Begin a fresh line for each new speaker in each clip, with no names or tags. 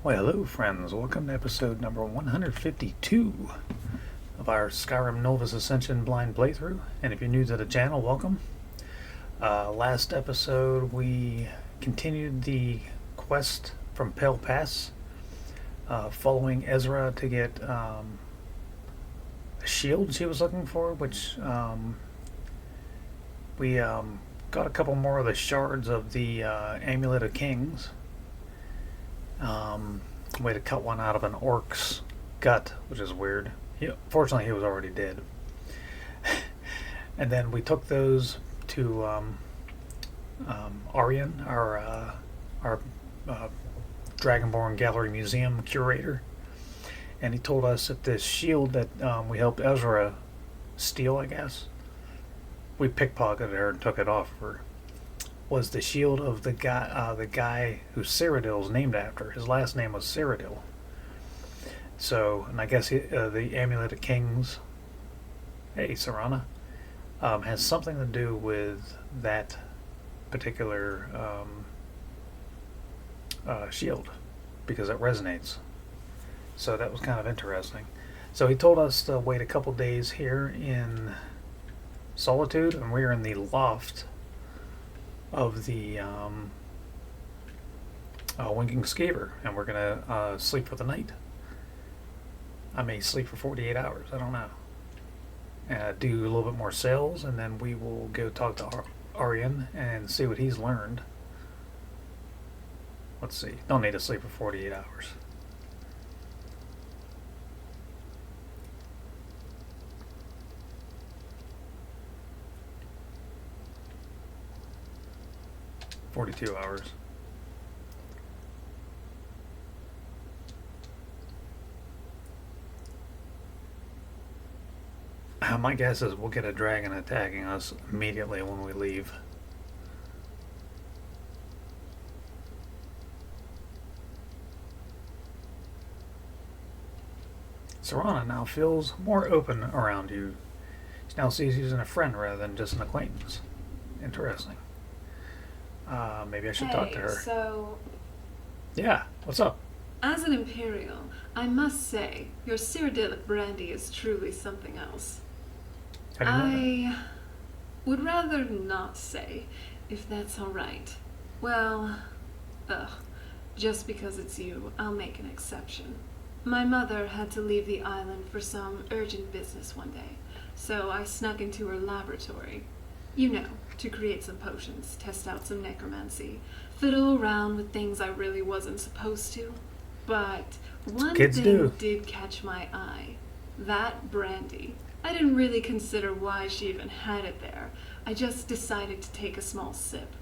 Well, hello friends, welcome to episode number 152 of our Skyrim Nolvus Ascension blind playthrough. And if you're new to the channel, welcome. Last episode we continued the quest from Pale Pass, following Ezra to get a shield she was looking for, which we got a couple more of the shards of the Amulet of Kings. Way to cut one out of an orc's gut, which is weird. Fortunately, he was already dead. And then we took those to Auryen, our Dragonborn Gallery Museum curator, and he told us that this shield that we helped Ezra steal, I guess, we pickpocketed her and took it off her, was the shield of the guy who Cyrodiil's named after. His last name was Cyrodiil. So, and I guess the Amulet of Kings, hey Serana, has something to do with that particular shield, because it resonates. So that was kind of interesting. So he told us to wait a couple days here in Solitude, and we're in the loft of the Winking Scaver, and we're gonna sleep for the night. I may sleep for 48 hours, I don't know. Do a little bit more sales, and then we will go talk to Auryen and see what he's learned. Let's see, don't need to sleep for 48 hours. $42 hours. My guess is we'll get a dragon attacking us immediately when we leave. Serana now feels more open around you. She now sees you as a friend rather than just an acquaintance. Interesting. Maybe I should talk to her.
So...
Yeah, what's up?
As an Imperial, I must say, your Cyrodiil brandy is truly something else.
How do you know that?
I would rather not say, if that's alright. Well, just because it's you, I'll make an exception. My mother had to leave the island for some urgent business one day, so I snuck into her laboratory. You know, to create some potions, test out some necromancy, fiddle around with things I really wasn't supposed to. But one thing did catch my eye. That brandy. I didn't really consider why she even had it there. I just decided to take a small sip.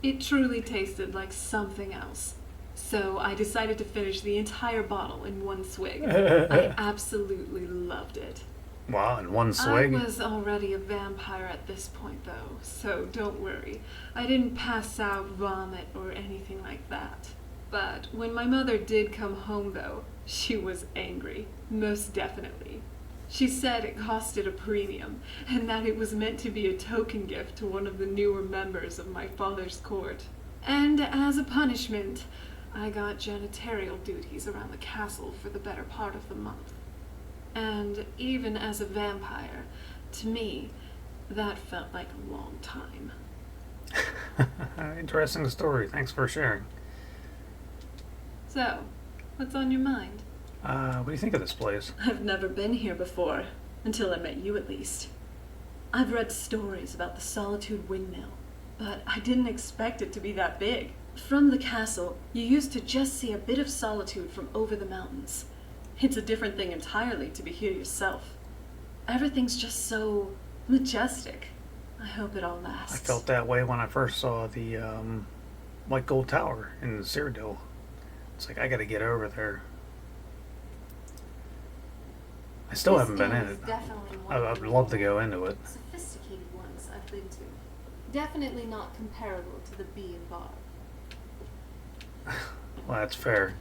It truly tasted like something else. So I decided to finish the entire bottle in one swig. I absolutely loved it.
Wow, in one swig?
I was already a vampire at this point, though, so don't worry. I didn't pass out, vomit, or anything like that. But when my mother did come home, though, she was angry. Most definitely. She said it costed a premium, and that it was meant to be a token gift to one of the newer members of my father's court. And as a punishment, I got janitorial duties around the castle for the better part of the month. And even as a vampire, to me, that felt like a long time.
Interesting story. Thanks for sharing.
So, what's on your mind?
What do you think of this place?
I've never been here before, until I met you at least. I've read stories about the Solitude Windmill, but I didn't expect it to be that big. From the castle, you used to just see a bit of solitude from over the mountains. It's a different thing entirely to be here yourself. Everything's just so majestic. I hope it all lasts.
I felt that way when I first saw the White Gold Tower in Cyrodiil. It's like, I gotta get over there. I still haven't been in it. I'd love to go into it.
Sophisticated ones I've been to. Definitely not comparable to the Bee and Bar.
Well, that's fair.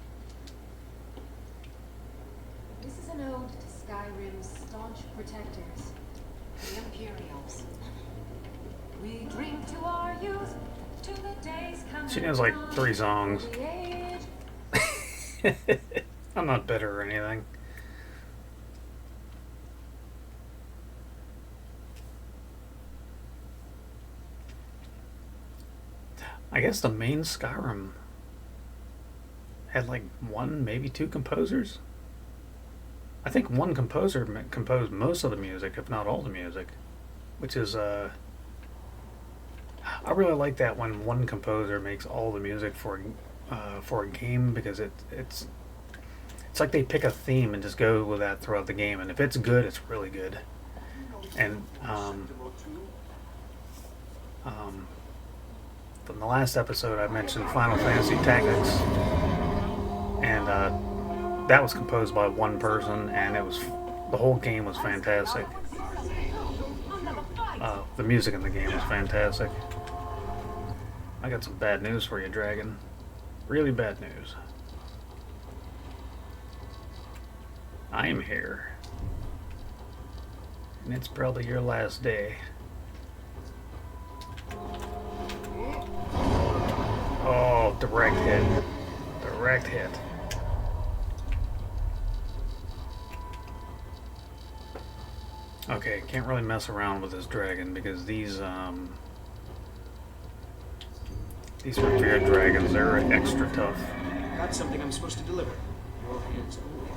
This is an ode to Skyrim's staunch protectors, the Imperials. We drink to our youth, to the days coming.
She knows like 3 songs. I'm not bitter or anything. I guess the main Skyrim had like one, maybe two composers. I think one composer composed most of the music, if not all the music, which is I really like that when one composer makes all the music for a game, because it's like they pick a theme and just go with that throughout the game, and if it's good, it's really good. And from the last episode, I mentioned Final Fantasy Tactics, and that was composed by one person, and the whole game was fantastic. The music in the game was fantastic. I got some bad news for you, Dragon. Really bad news. I am here, and it's probably your last day. Oh, direct hit. Direct hit. Okay, can't really mess around with this dragon because these revered dragons, they're extra tough.
Got something I'm supposed to deliver. Your hands only.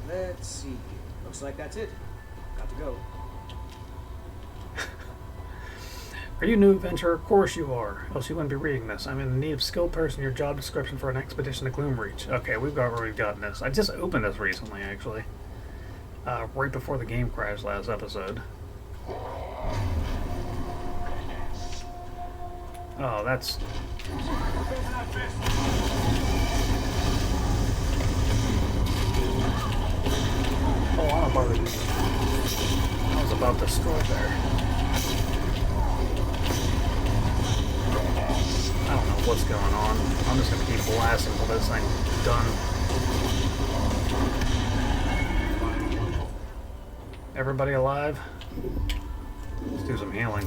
Let's see. Looks like that's it. Got to go.
Are you a new adventurer? Of course you are. Else you wouldn't be reading this. I'm in need of skilled person. Your job description for an expedition to Gloomreach. Okay, we've already gotten this. I just opened this recently, actually. Right before the game crashed last episode. Oh, that's... Oh, I'm about to... I was about to destroy there. I don't know what's going on. I'm just gonna keep blasting until this thing's done. Everybody alive? Let's do some healing.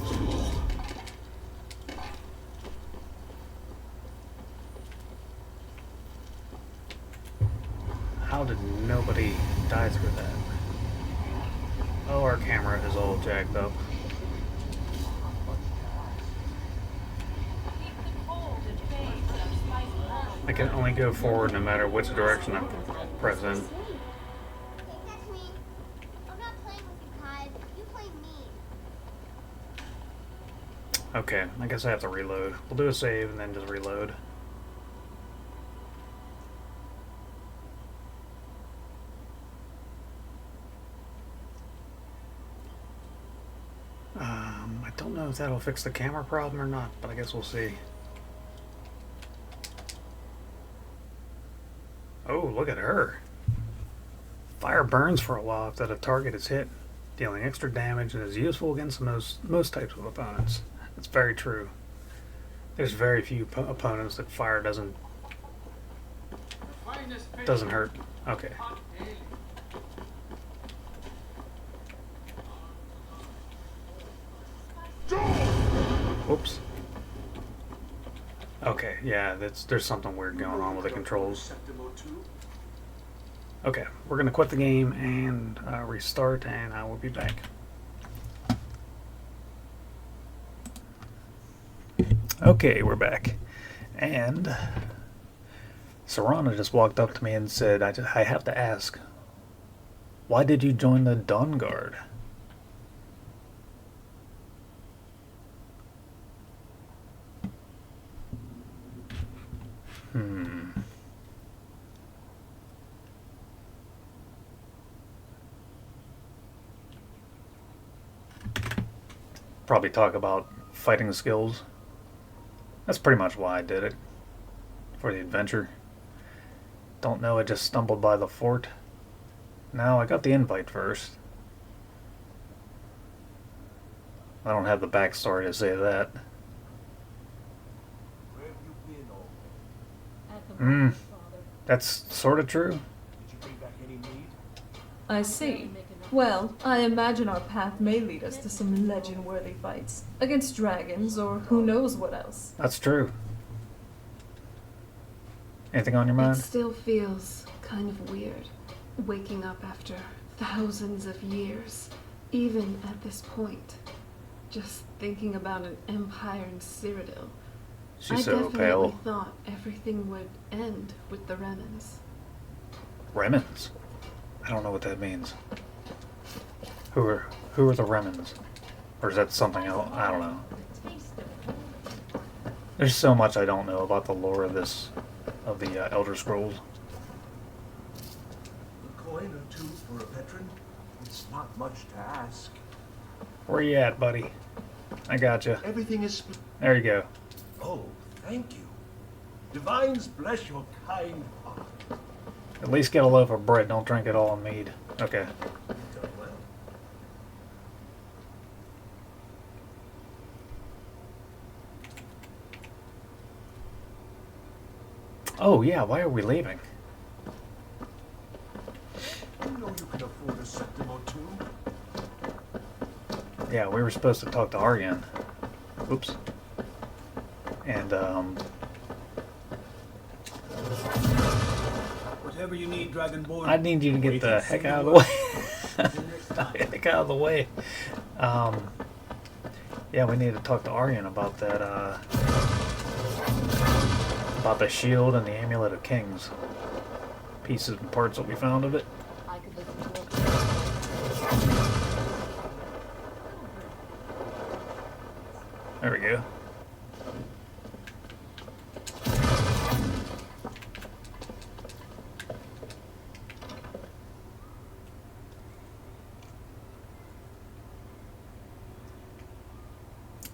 How did nobody die through that? Oh, our camera is all jacked up. I can only go forward no matter which direction I'm pressing.
That's me. I'm not playing with you, Kai. You play me.
Okay, I guess I have to reload. We'll do a save and then just reload. I don't know if that'll fix the camera problem or not, but I guess we'll see. Oh, look at her. Fire burns for a while after the target is hit, dealing extra damage, and is useful against most types of opponents. That's very true. There's very few opponents that fire doesn't hurt. Okay. Whoops. Okay, yeah, there's something weird going on with the controls. Okay, we're gonna quit the game and restart, and I will be back. Okay, we're back, and Serana just walked up to me and said, "I have to ask, why did you join the Dawn Guard?" Probably talk about fighting skills. That's pretty much why I did it. For the adventure. Don't know, I just stumbled by the fort. No, I got the invite first. I don't have the backstory to say that. That's sort of true.
I see. Well, I imagine our path may lead us to some legend-worthy fights. Against dragons, or who knows what else.
That's true. Anything on your
It
mind?
still feels kind of weird, waking up after thousands of years, even at this point. Just thinking about an empire in Cyrodiil.
She's
I
so
definitely
pale.
thought everything would end with the Remnants.
Remnants? I don't know what that means. Who are the Remnants? Or is that something else? I don't know. There's so much I don't know about the lore of the Elder Scrolls.
A coin or two for a veteran? It's not much to ask.
Where you at, buddy? I got you.
Everything is...
There you go.
Oh, thank you. Divines bless your kind heart.
At least get a loaf of bread. Don't drink it all in mead. Okay.
You've done well.
Oh yeah, why are we leaving?
You know you can afford a septim or two.
Yeah, we were supposed to talk to Auryen. Oops. And
Whatever you need, Dragonborn.
I need you to get
Wait
the
and
heck
see
out of the
what-
way.
Until next time.
Heck out of the way. Yeah, we need to talk to Auryen about that, about the shield and the Amulet of Kings. Pieces and parts that we found of it.
I could listen to it.
There we go.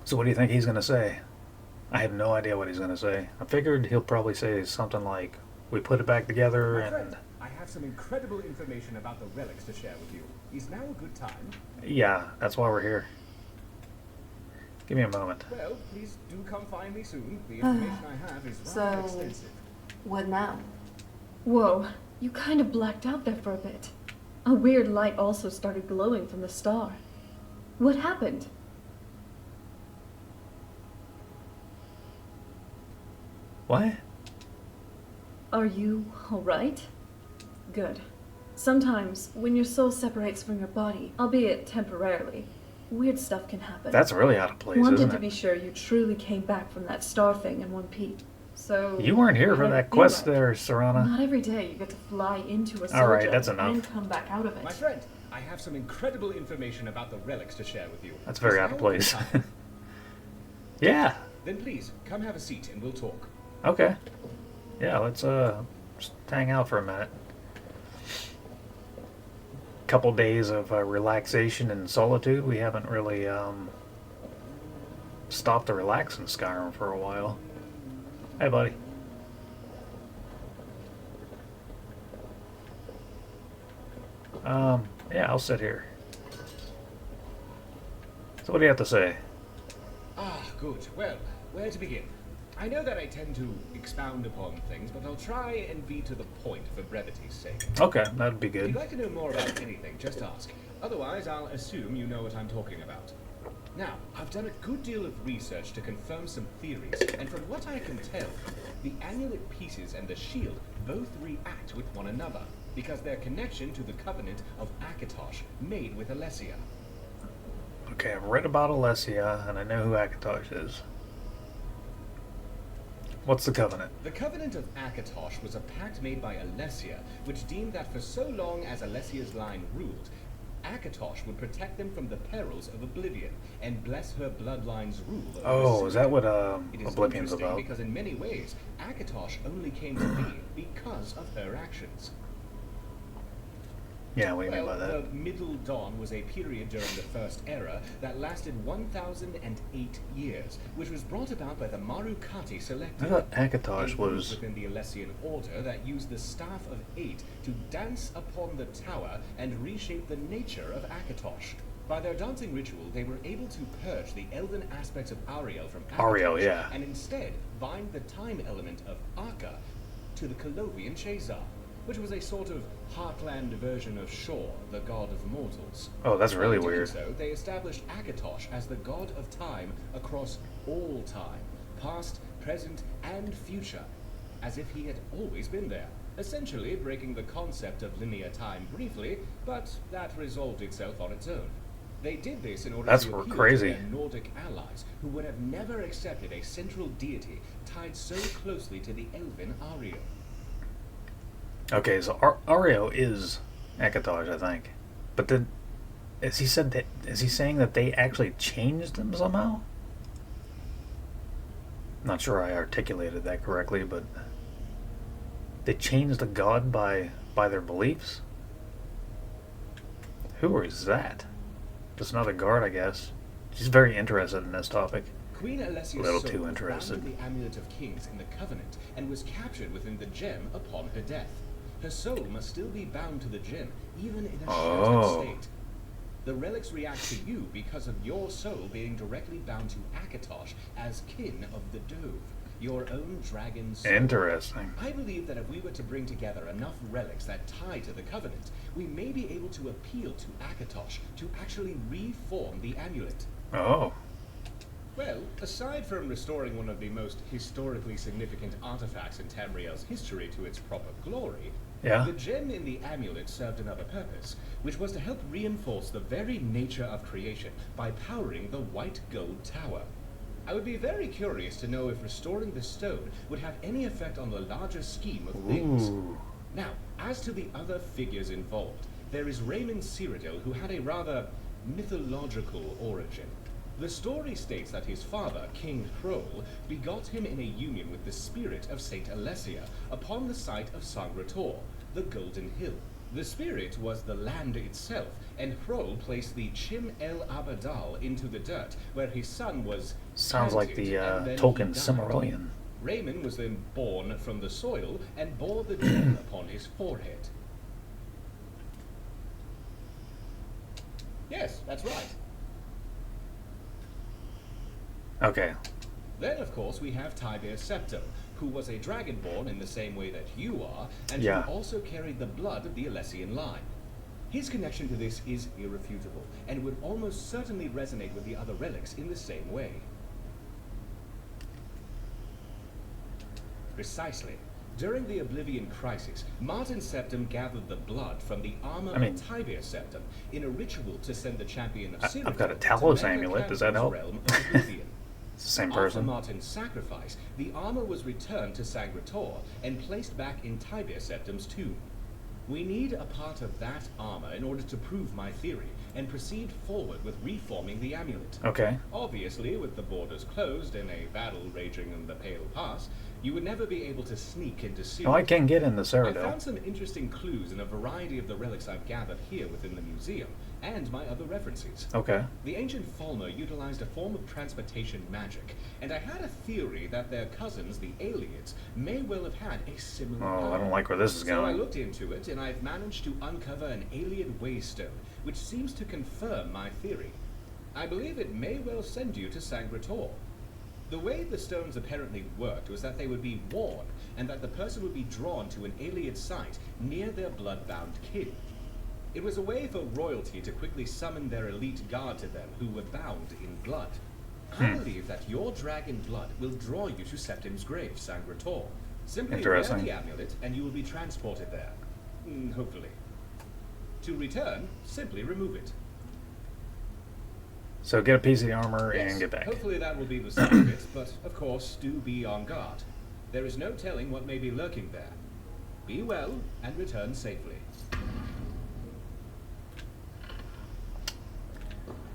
So what do you think he's going to say? I have no idea what he's going to say. I figured he'll probably say something like, we put it back together
My
and...
friend, I have some incredible information about the relics to share with you. Is now a good time?
Yeah, that's why we're here. Give me a moment.
Well, please do come find me soon. The information I have is rather
So-
extensive.
What now?
Whoa, you kind of blacked out there for a bit. A weird light also started glowing from the star. What happened?
What?
Are you alright? Good. Sometimes, when your soul separates from your body, albeit temporarily, weird stuff can happen.
That's really out of place,
Wanted
isn't
to
it?
be sure you truly came back from that star thing in one piece. So
You weren't here for
whenever
that
you
quest
like.
there, Serana.
Not every day you get to fly into a soul
Alright,
gem
that's enough.
and come back out of it.
My friend, I have some incredible information about the relics to share with you.
That's very
Is
out of
now a good
place.
time?
Yeah.
Then please, come have a seat and we'll talk.
Okay. Yeah, let's just hang out for a minute. Couple days of relaxation and solitude. We haven't really stopped to relax in Skyrim for a while. Hey, buddy. Yeah, I'll sit here. So what do you have to say?
Ah, good. Well, where to begin? I know that I tend to expound upon things, but I'll try and be to the point for brevity's sake.
Okay, that'd be
If you'd
good.
like to know more about anything, just ask. Otherwise, I'll assume you know what I'm talking about. Now, I've done a good deal of research to confirm some theories, and from what I can tell, the amulet pieces and the shield both react with one another, because their connection to the covenant of Akatosh made with Alessia.
Okay, I've read about Alessia, and I know who Akatosh is. What's the covenant?
The Covenant of Akatosh was a pact made by Alessia, which deemed that for so long as Alessia's line ruled, Akatosh would protect them from the perils of oblivion and bless her bloodline's rule over
Oh, is that what
It is
Oblivion's
interesting
about?
because in many ways, Akatosh only came to be because of her actions.
Yeah, what do you mean by
Well,
that?
the Middle Dawn was a period during the First Era that lasted 1,008 years, which was brought about by the Marukati
I
Selective.
thought
a
Akatosh
group
was...
within the Alessian Order that used the Staff of Eight to dance upon the tower and reshape the nature of Akatosh. By their dancing ritual, they were able to purge the elven aspects of Auriel from Akatosh
Auriel, yeah.
and instead bind the time element of Akka to the Colovian Shazar, which was a sort of heartland version of Shor, the god of mortals.
Oh, that's really
By doing
weird.
So, they established Akatosh as the god of time across all time, past, present, and future. as if he had always been there, essentially breaking the concept of linear time briefly, but that resolved itself on its own. They did this in order
That's
to appeal
crazy.
to their Nordic allies, who would have never accepted a central deity tied so closely to the elven Auryen.
Okay, so Auryen is Akatosh, I think. But then, is he saying that they actually changed them somehow? Not sure I articulated that correctly, but they changed the god by their beliefs? Who is that? Just another guard, I guess. She's very interested in this topic.
Queen Alessia's
A little
soul
too
was
interested.
bound to the Amulet of Kings in the Covenant and was captured within the gem upon her death. Her soul must still be bound to the gem, even in a shattered state. The relics react to you because of your soul being directly bound to Akatosh as kin of the Dove, your own dragon soul.
Interesting.
I believe that if we were to bring together enough relics that tie to the Covenant, we may be able to appeal to Akatosh to actually reform the amulet.
Oh.
Well, aside from restoring one of the most historically significant artifacts in Tamriel's history to its proper glory,
Yeah.
the gem in the amulet served another purpose, which was to help reinforce the very nature of creation by powering the white gold tower. I would be very curious to know if restoring the stone would have any effect on the larger scheme of things.
Ooh.
Now, as to the other figures involved, there is Raymond Cyrodiil, who had a rather mythological origin. The story states that his father, King Hrol, begot him in a union with the spirit of Saint Alessia upon the site of Sancre Tor, the Golden Hill. The spirit was the land itself, and Hrol placed the Chim El Abadal into the dirt, where his son was
Sounds like
planted,
the
and then
Tolkien
he died.
Silmarillion.
Raymond was then born from the soil and bore the gem upon his forehead. Yes, that's right.
Okay.
Then, of course, we have Tiberius Septim, who was a dragonborn in the same way that you are, and
Yeah.
who also carried the blood of the Alessian line. His connection to this is irrefutable, and would almost certainly resonate with the other relics in the same way. Precisely. During the Oblivion Crisis, Martin Septim gathered the blood from the armor of Tiberius Septim in a ritual to send the champion of Cyrodiil
I've got a
to
Talos
Mega
amulet. Does that
Candle's
help?
realm of Oblivion.
It's the same
After
person.
Martin's sacrifice, the armor was returned to Sancre Tor and placed back in Tiberius Septim's tomb. We need a part of that armor in order to prove my theory and proceed forward with reforming the amulet.
Okay.
Obviously, with the borders closed and a battle raging in the Pale Pass, you would never be able to sneak into Cyrodiil.
Oh, I can get into
I
Cyrodiil.
found some interesting clues in a variety of the relics I've gathered here within the museum, and my other references.
Okay.
The ancient Falmer utilized a form of transportation magic, and I had a theory that their cousins, the Ayleids, may well have had a similar
Oh,
power.
I don't like where this is
So I
going.
looked into it, and I've managed to uncover an Ayleid Waystone, which seems to confirm my theory. I believe it may well send you to Sancre Tor. The way the stones apparently worked was that they would be worn, and that the person would be drawn to an Ayleid site near their blood-bound kin. It was a way for royalty to quickly summon their elite guard to them who were bound in blood. I believe that your dragon blood will draw you to Septim's grave, Sancre Tor. Simply wear
Interesting.
the amulet and you will be transported there. Hopefully. To return, simply remove it.
So get a piece of the armor
Yes,
and get back.
hopefully that will be the sum of it, but of course, do be on guard. There is no telling what may be lurking there. Be well and return safely.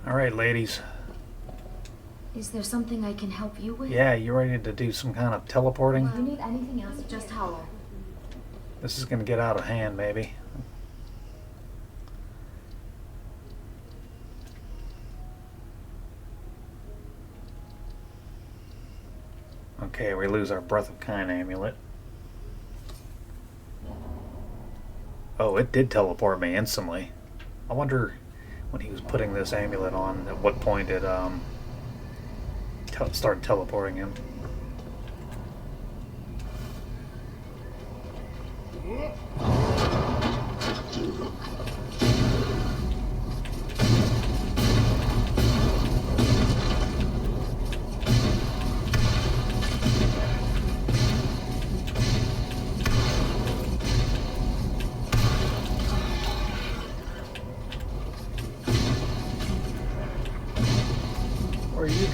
All right, ladies.
Is there something I can help you with?
Yeah, you ready to do some kind of teleporting?
If you need anything else, just holler.
This is going to get out of hand, maybe. Okay, we lose our Breath of Kind amulet. Oh, it did teleport me instantly. I wonder when he was putting this amulet on, at what point it started teleporting him.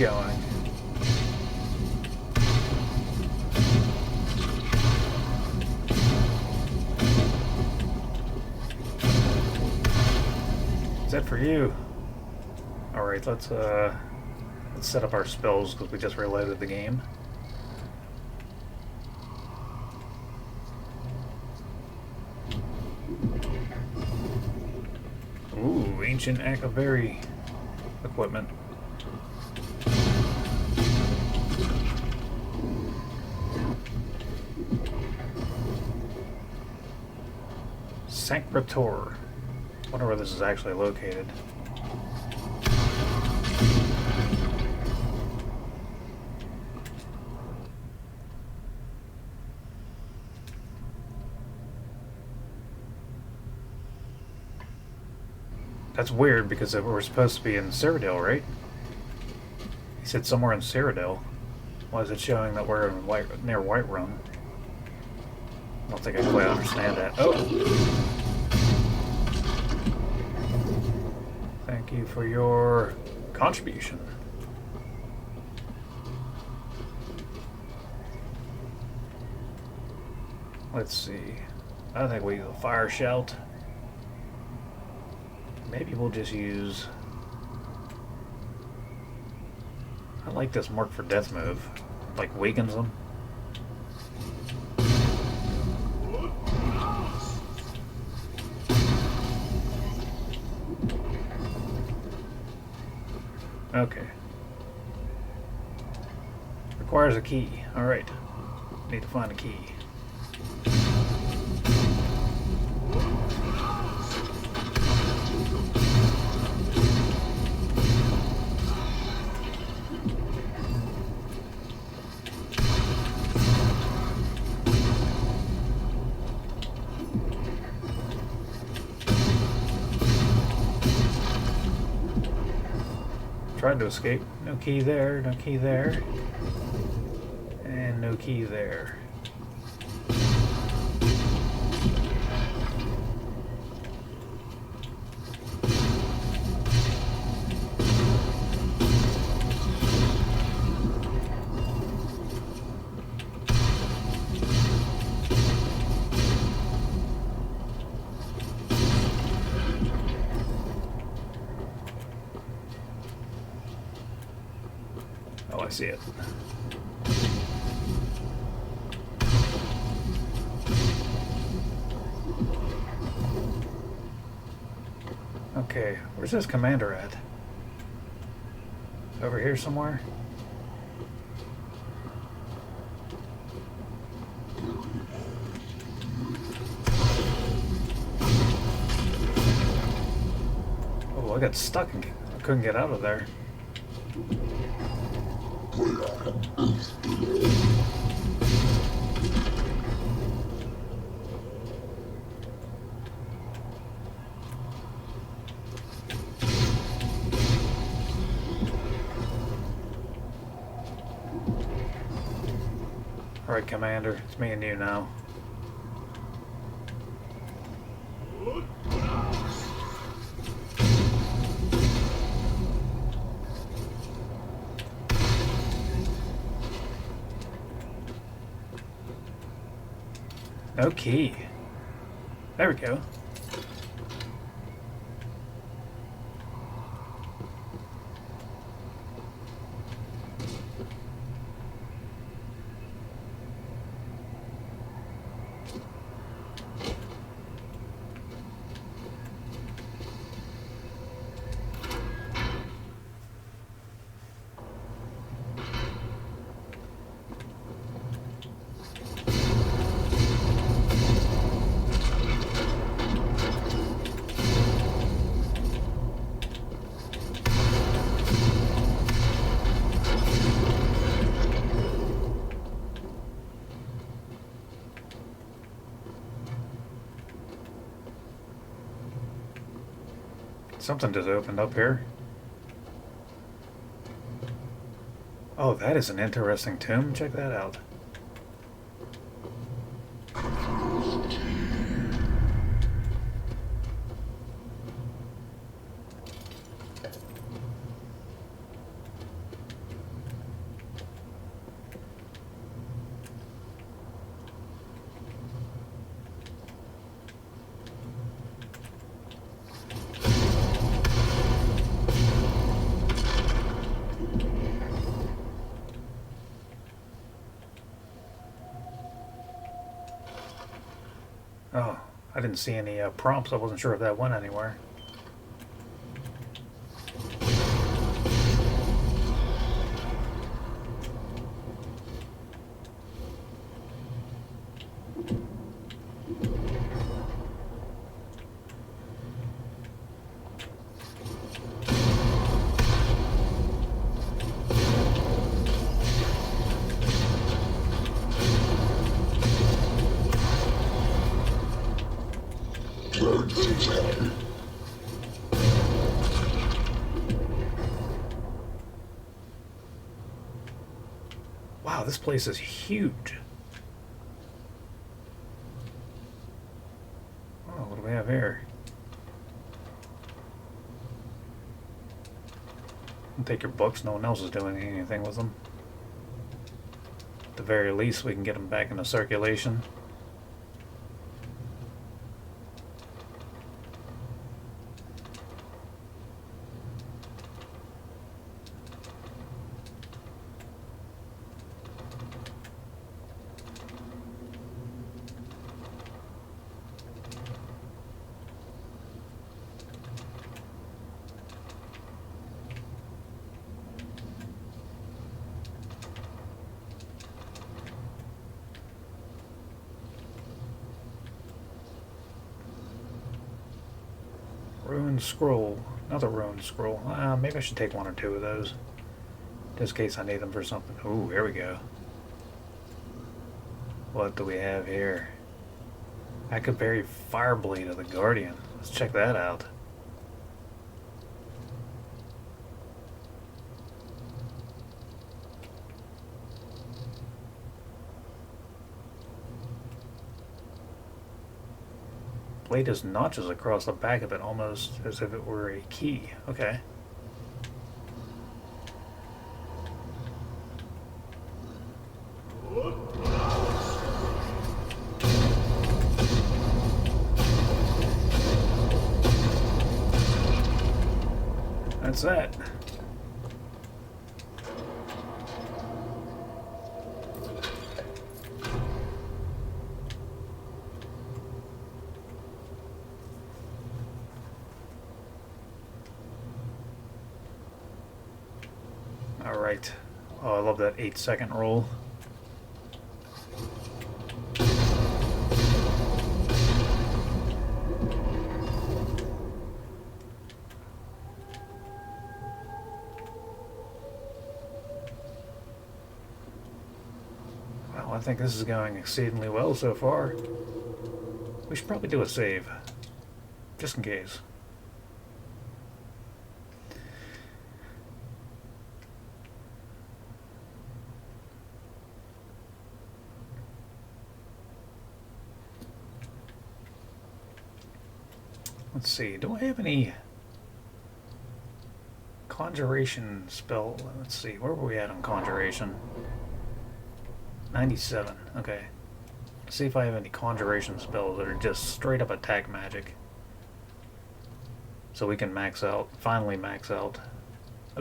going. Is that for you? Alright, let's set up our spells because we just reloaded the game. Ooh, ancient Akaveri equipment. Sancre Tor. Wonder where this is actually located. That's weird because we're supposed to be in Cyrodiil, right? He said somewhere in Cyrodiil. Why is it showing that we're in near Whiterun? I don't think I quite understand that. Oh! Thank you for your contribution. Let's see. I think we use a fire shout. Maybe we'll just use... I like this mark for death move. Like weakens them. Okay. Requires a key. Alright. Need to find a key. Tried to escape. No key there, no key there. And no key there. Oh, I see it. Okay, where's this commander at? Over here somewhere? Oh, I got stuck and I couldn't get out of there. Alright, Commander, it's me and you now. No key. There we go. Something just opened up here. Oh, that is an interesting tomb. Check that out. Oh, I didn't see any prompts. I wasn't sure if that went anywhere. Wow, this place is huge. Oh, what do we have here? I'll take your books. No one else is doing anything with them. At the very least, we can get them back into circulation. Ruined scroll. Another ruined scroll. Maybe I should take one or two of those. Just in case I need them for something. Ooh, here we go. What do we have here? I could bury Fireblade of the Guardian. Let's check that out. Blade has notches across the back of it, almost as if it were a key. Okay. That's that. Alright. Oh, I love that 8-second roll. Well, I think this is going exceedingly well so far. We should probably do a save. Just in case. Let's see, do I have any conjuration spell? Let's see, where were we at on conjuration? 97, okay. Let's see if I have any conjuration spells that are just straight up attack magic. So we can max out, finally max out.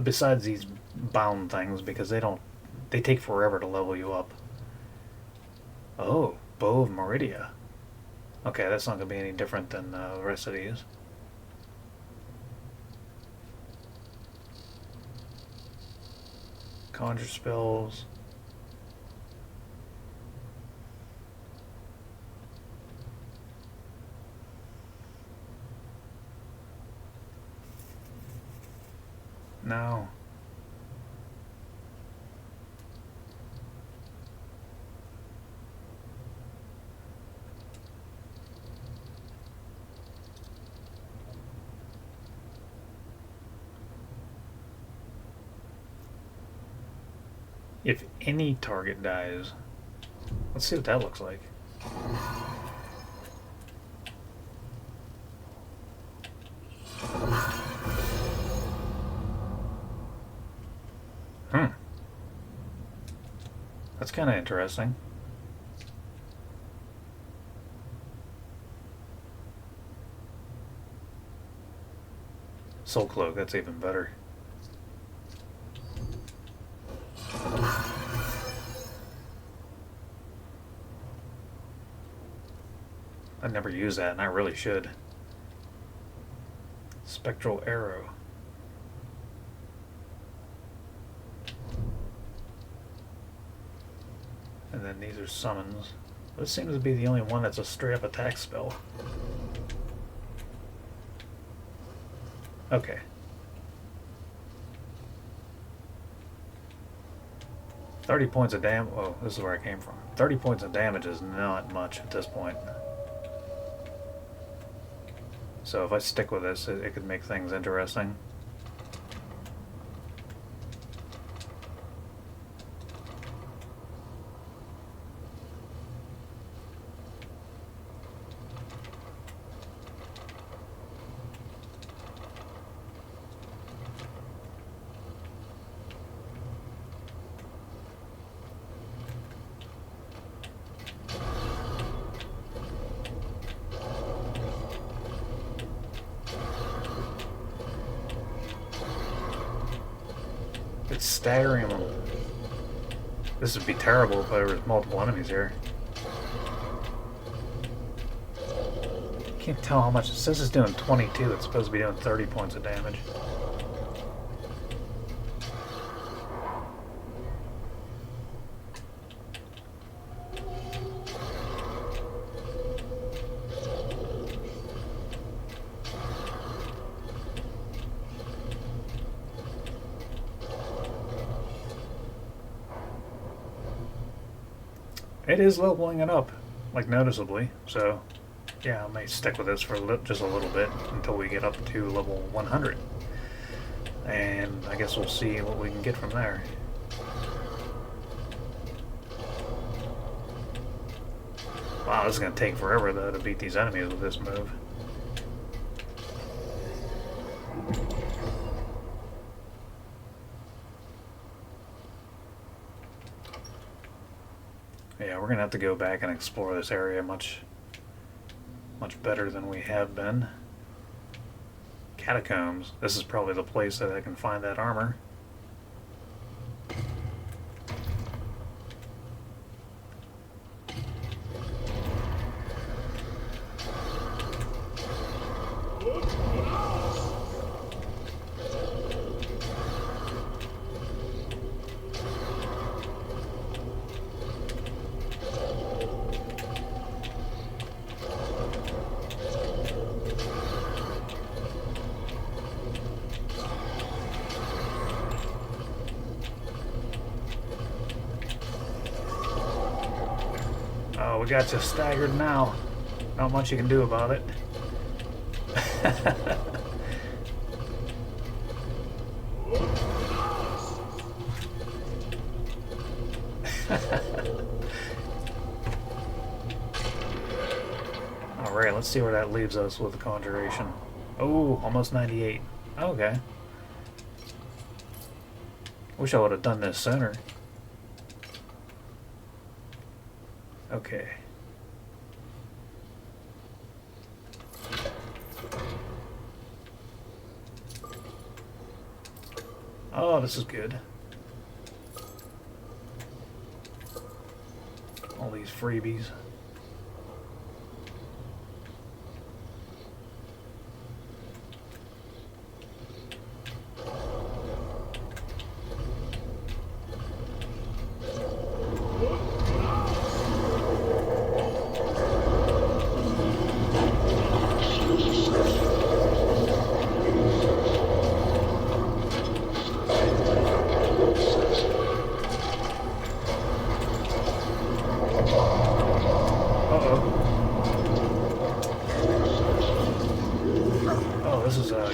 Besides these bound things, because they take forever to level you up. Oh, Bow of Meridia. Okay, that's not going to be any different than the rest of these. Conjure spells. No. If any target dies, let's see what that looks like. That's kind of interesting. Soul Cloak, that's even better. I never use that, and I really should. Spectral arrow. And then these are summons. This seems to be the only one that's a straight up attack spell. Okay. $30 points of damage. Oh, this is where I came from. 30 points of damage is not much at this point. So if I stick with this, it could make things interesting. It's staggering them. This would be terrible if there was multiple enemies here. Can't tell how much. It says it's doing 22. It's supposed to be doing 30 points of damage. It is leveling it up, like noticeably, so yeah, I may stick with this for just a little bit until we get up to level 100. And I guess we'll see what we can get from there. Wow, this is going to take forever though to beat these enemies with this move. Yeah, we're gonna have to go back and explore this area much better than we have been. Catacombs. This is probably the place that I can find that armor. Oh, we got you staggered now. Not much you can do about it. Alright, let's see where that leaves us with the conjuration. Oh, almost 98. Okay. Wish I would have done this sooner. Okay. Oh, this is good. All these freebies.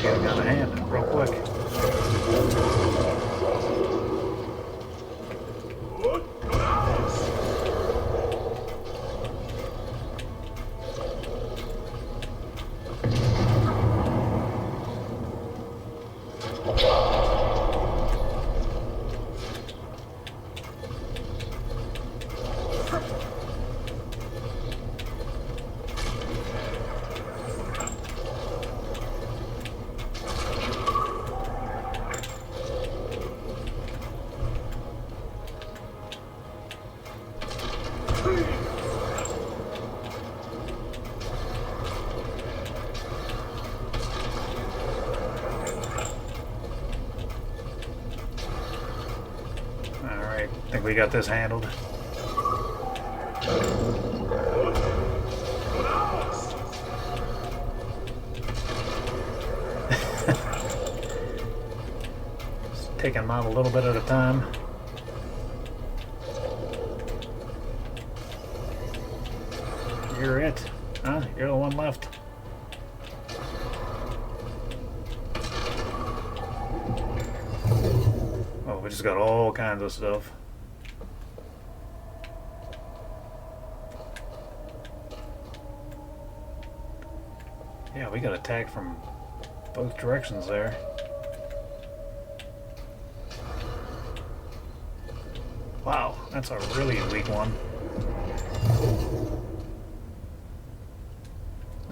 Getting out of hand real quick. we got this handled. Just taking them out a little bit at a time. You're it. Huh? You're the one left. Oh, we just got all kinds of stuff. Yeah, we got attacked from both directions there. Wow, that's a really weak one.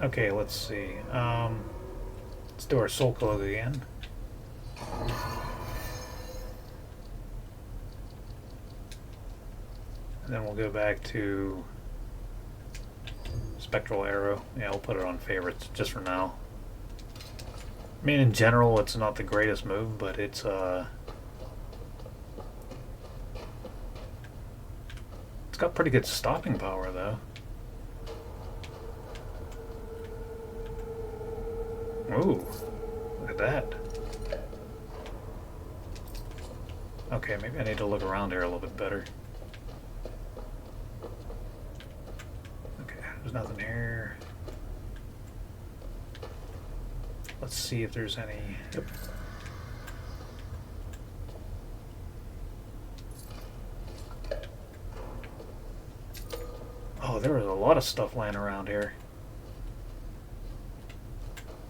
Okay, let's see. Let's do our soul cloak again. And then we'll go back to Spectral Arrow. Yeah, we'll put it on favorites just for now. I mean, in general, it's not the greatest move, but it's got pretty good stopping power, though. Ooh, look at that. Okay, maybe I need to look around here a little bit better. Okay, there's nothing here. Let's see if there's any... Yep. Oh, there was a lot of stuff laying around here.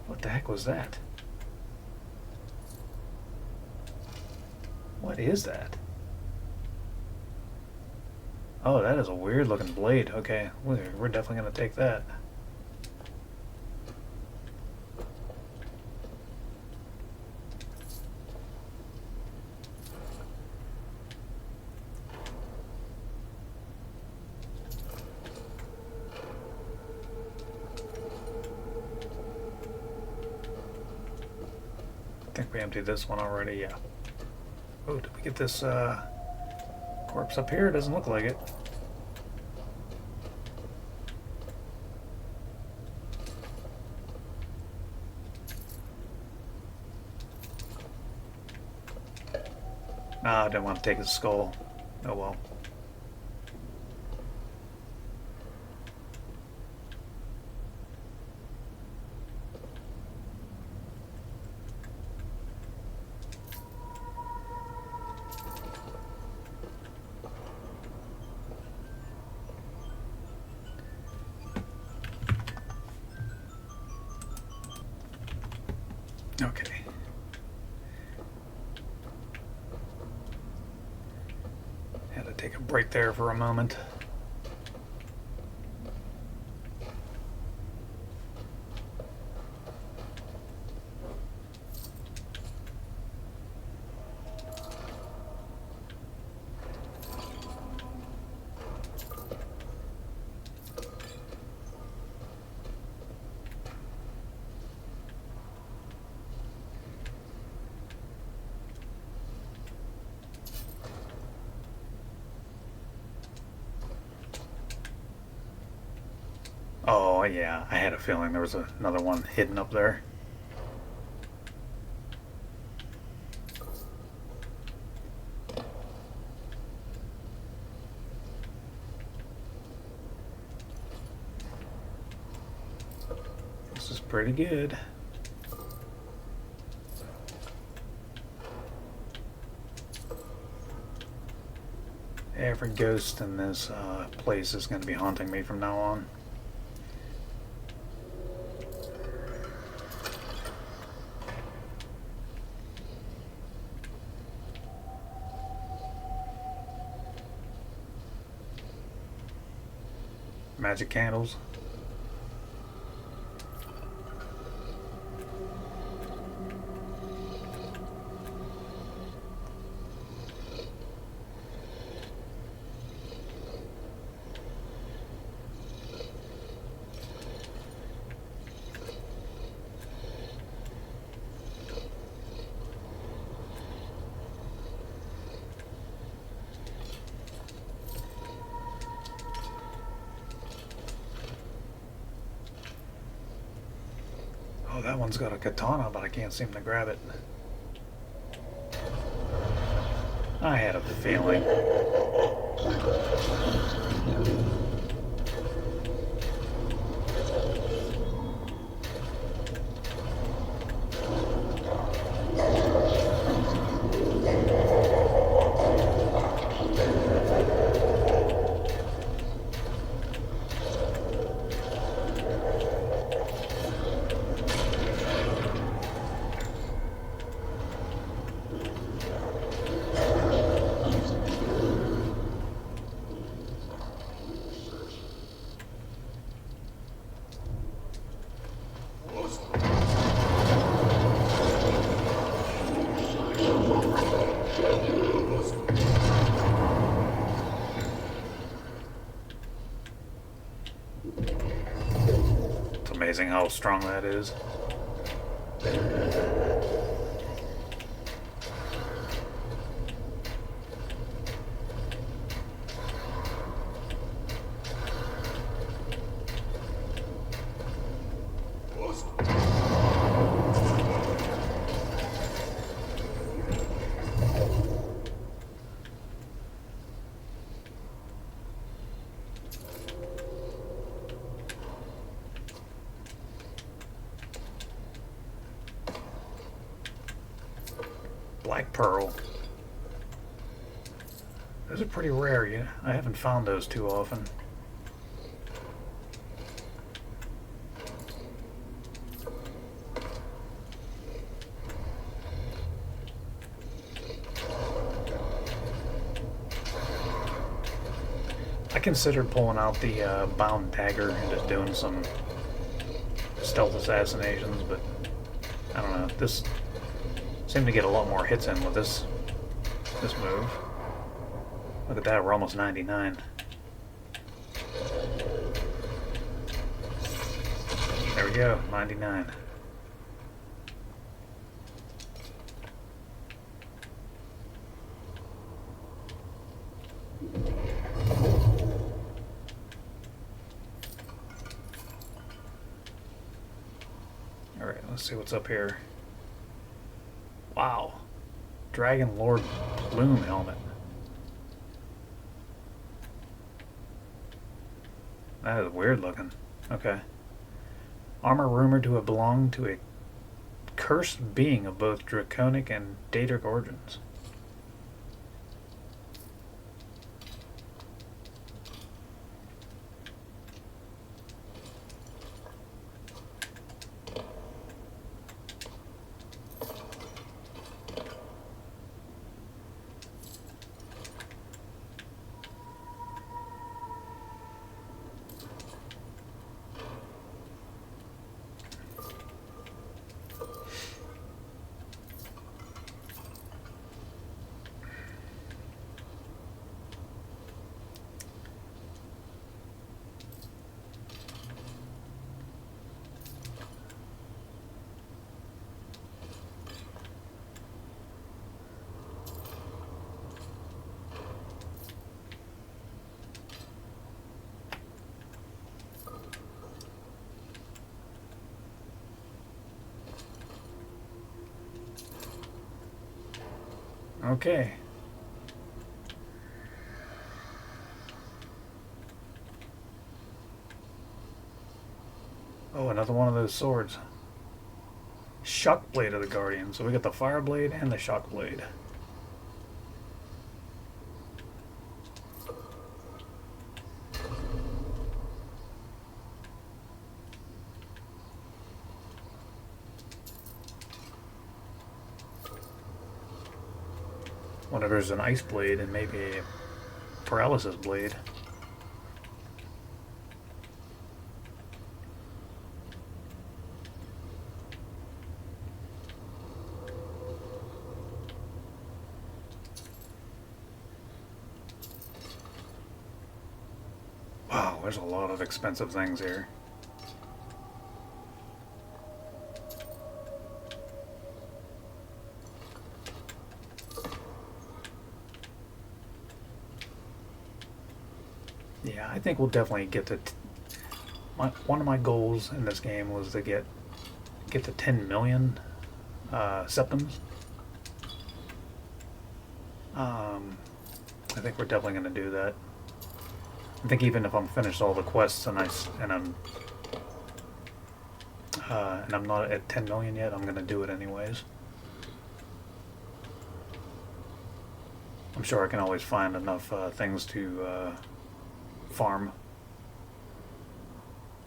What the heck was that? What is that? Oh, that is a weird looking blade. Okay, we're definitely going to take that. I think we emptied this one already, yeah. Oh, did we get this corpse up here? Doesn't look like it. Ah, I didn't want to take his skull. Oh well. Okay. Had to take a break there for a moment. Oh, yeah, I had a feeling there was another one hidden up there. This is pretty good. Every ghost in this place is going to be haunting me from now on. Magic candles. Oh, that one's got a katana, but I can't seem to grab it. I had a feeling. Amazing how strong that is. Black pearl. Those are pretty rare. Yeah, I haven't found those too often. I considered pulling out the bound dagger and just doing some stealth assassinations, but I don't know. This seemed to get a lot more hits in with this move. Look at that, we're almost 99. There we go, 99. Alright, let's see what's up here. Wow. Dragon Lord Plume helmet. That is weird looking. Okay. Armor rumored to have belonged to a cursed being of both draconic and Daedric origins. Okay. Oh, another one of those swords. Shock blade of the Guardian. So we got the fire blade and the shock blade. Wonder if there's an ice blade and maybe a paralysis blade. Wow, there's a lot of expensive things here. Yeah, I think we'll definitely get to... one of my goals in this game was to get get to 10 million septums. I think we're definitely going to do that. I think even if I'm finished all the quests and I'm not at 10 million yet, I'm going to do it anyways. I'm sure I can always find enough things to farm.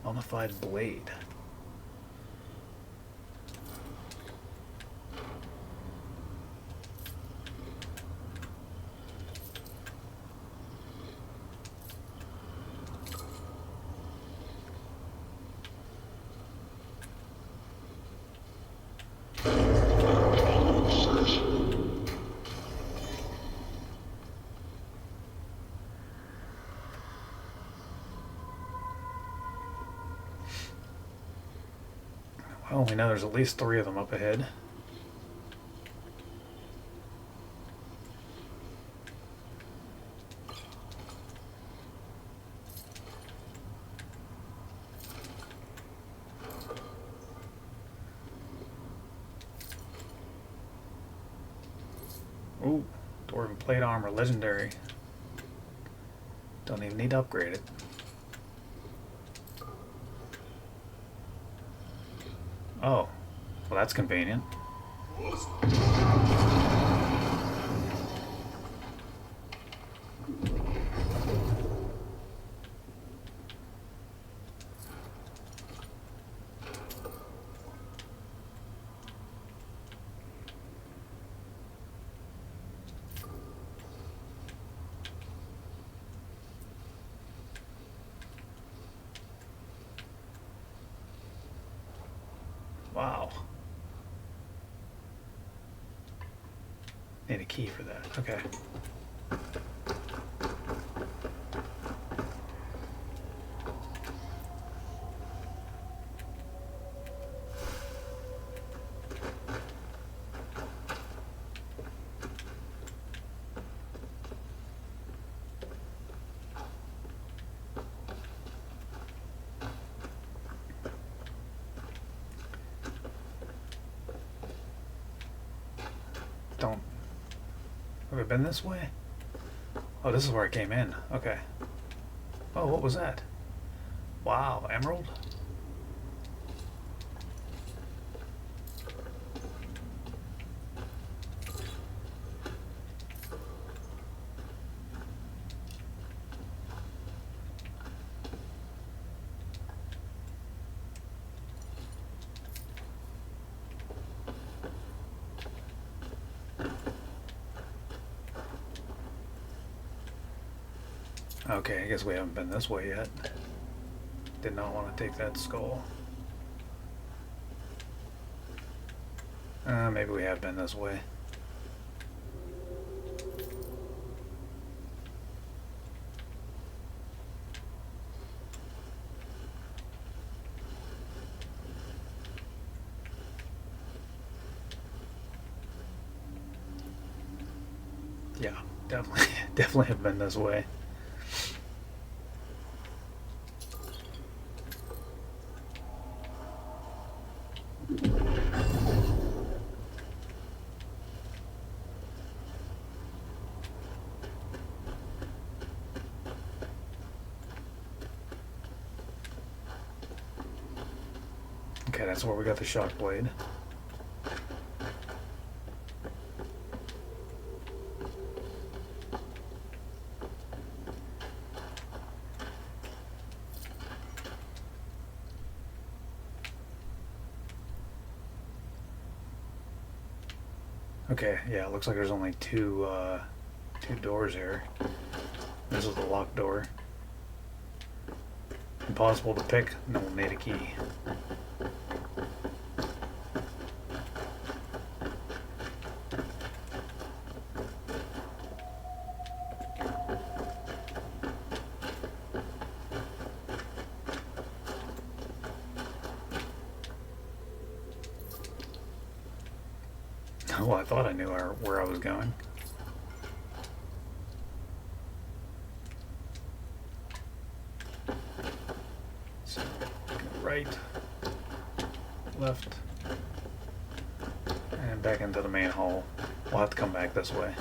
Mummified blade. Well, we know there's at least 3 of them up ahead. Ooh, Dwarven plate armor, legendary. Don't even need to upgrade it. Oh, well that's convenient. Wow. Need a key for that. Okay. Don't. Have we been this way? Oh, this is where I came in. Okay. Oh, what was that? Wow, emerald? Okay, I guess we haven't been this way yet. Did not want to take that skull. Maybe we have been this way. Yeah, definitely have been this way. Okay, that's where we got the shock blade. Okay, yeah, it looks like there's only two doors here. This is the locked door. Impossible to pick. No one made a key. Oh, I thought I knew where I was going. So, right, left. And back into the main hall. We'll have to come back this way.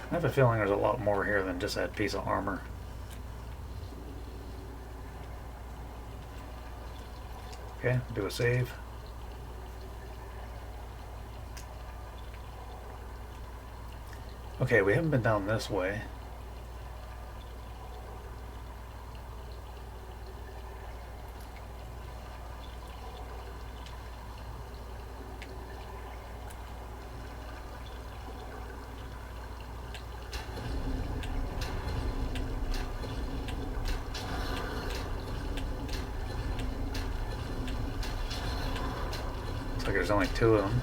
I have a feeling there's a lot more here than just that piece of armor. Okay, do a save. Okay, we haven't been down this way. Looks like there's only 2 of them.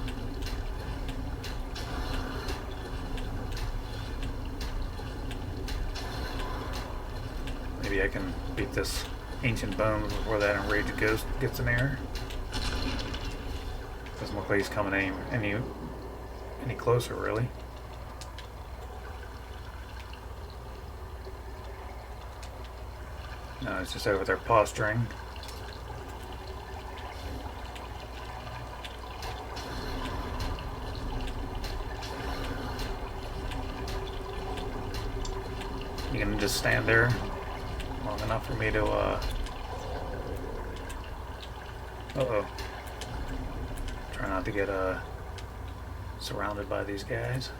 Maybe I can beat this ancient bones before that enraged ghost gets in there. Doesn't look like he's coming any closer, really. No, it's just over there posturing. You can just stand there long enough for me to, uh-oh. Try not to get, surrounded by these guys.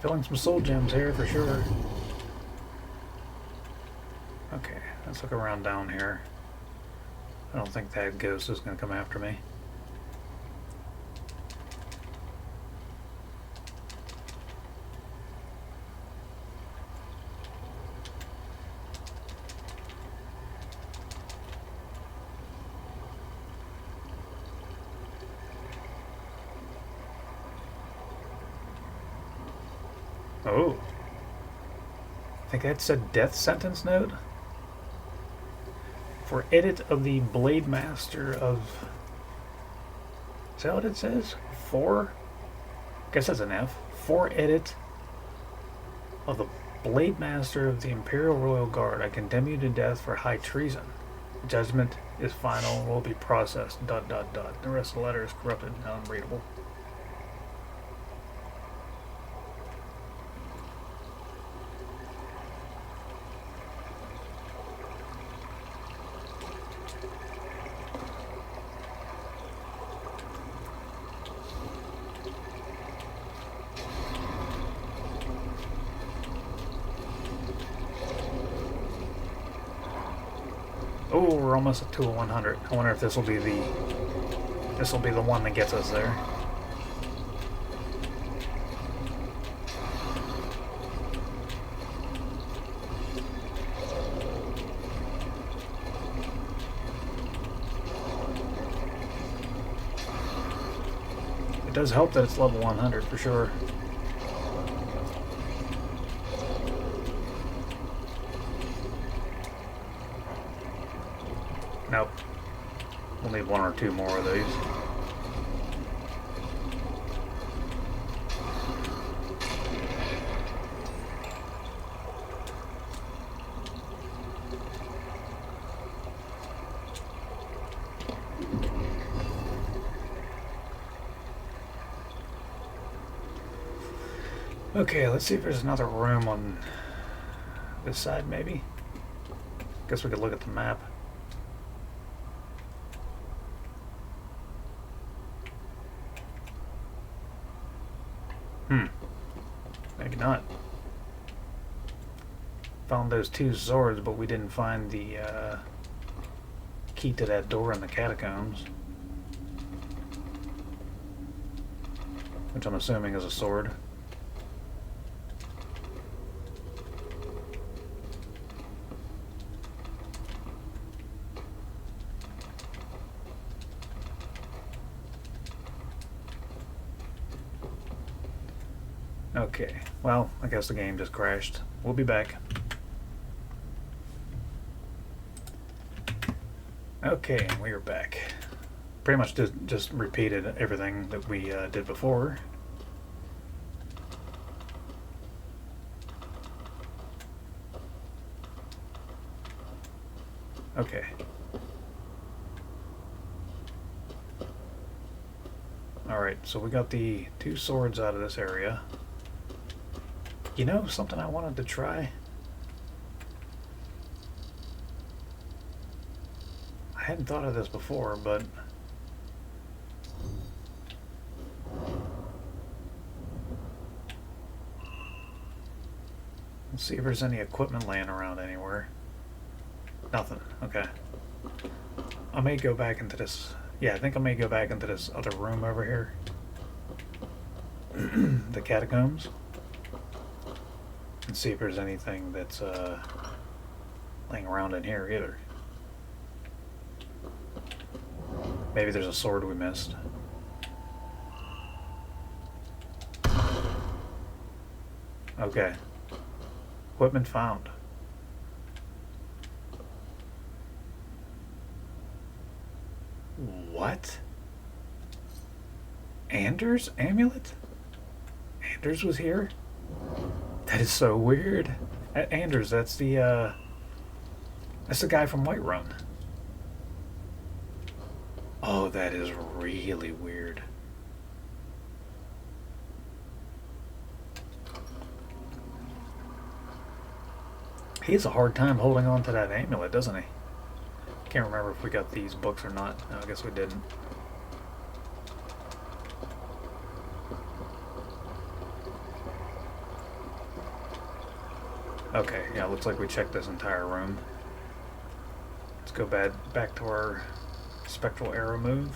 Filling some soul gems here for sure. Okay, let's look around down here. I don't think that ghost is going to come after me. Oh. I think that said death sentence note. For edit of the Blade Master of... Is that what it says? For? I guess that's an F. For edit of the Blade Master of the Imperial Royal Guard. I condemn you to death for high treason. Judgment is final and will be processed. ... The rest of the letter is corrupted and unreadable. Oh, we're almost at 100. I wonder if this will be the one that gets us there. It does help that it's level 100 for sure. Nope. We'll need 1 or 2 more of these. Okay, let's see if there's another room on this side, maybe. Guess we could look at the map. Maybe not. Found those 2 swords, but we didn't find the key to that door in the catacombs. Which I'm assuming is a sword. Okay, well, I guess the game just crashed. We'll be back. Okay, and we are back. Pretty much just repeated everything that we did before. Okay. Alright, so we got the 2 swords out of this area. You know, something I wanted to try? I hadn't thought of this before, but... let's see if there's any equipment laying around anywhere. Nothing. Okay. I may go back into this... yeah, I think I may go back into this other room over here. The catacombs. And see if there's anything that's laying around in here either. Maybe there's a sword we missed. Okay. Equipment found. What? Anders' amulet? Anders was here? That is so weird. Anders, that's the guy from Whiterun. Oh, that is really weird. He has a hard time holding on to that amulet, doesn't he? Can't remember if we got these books or not. No, I guess we didn't. Okay, yeah, looks like we checked this entire room. Let's go back to our spectral arrow move.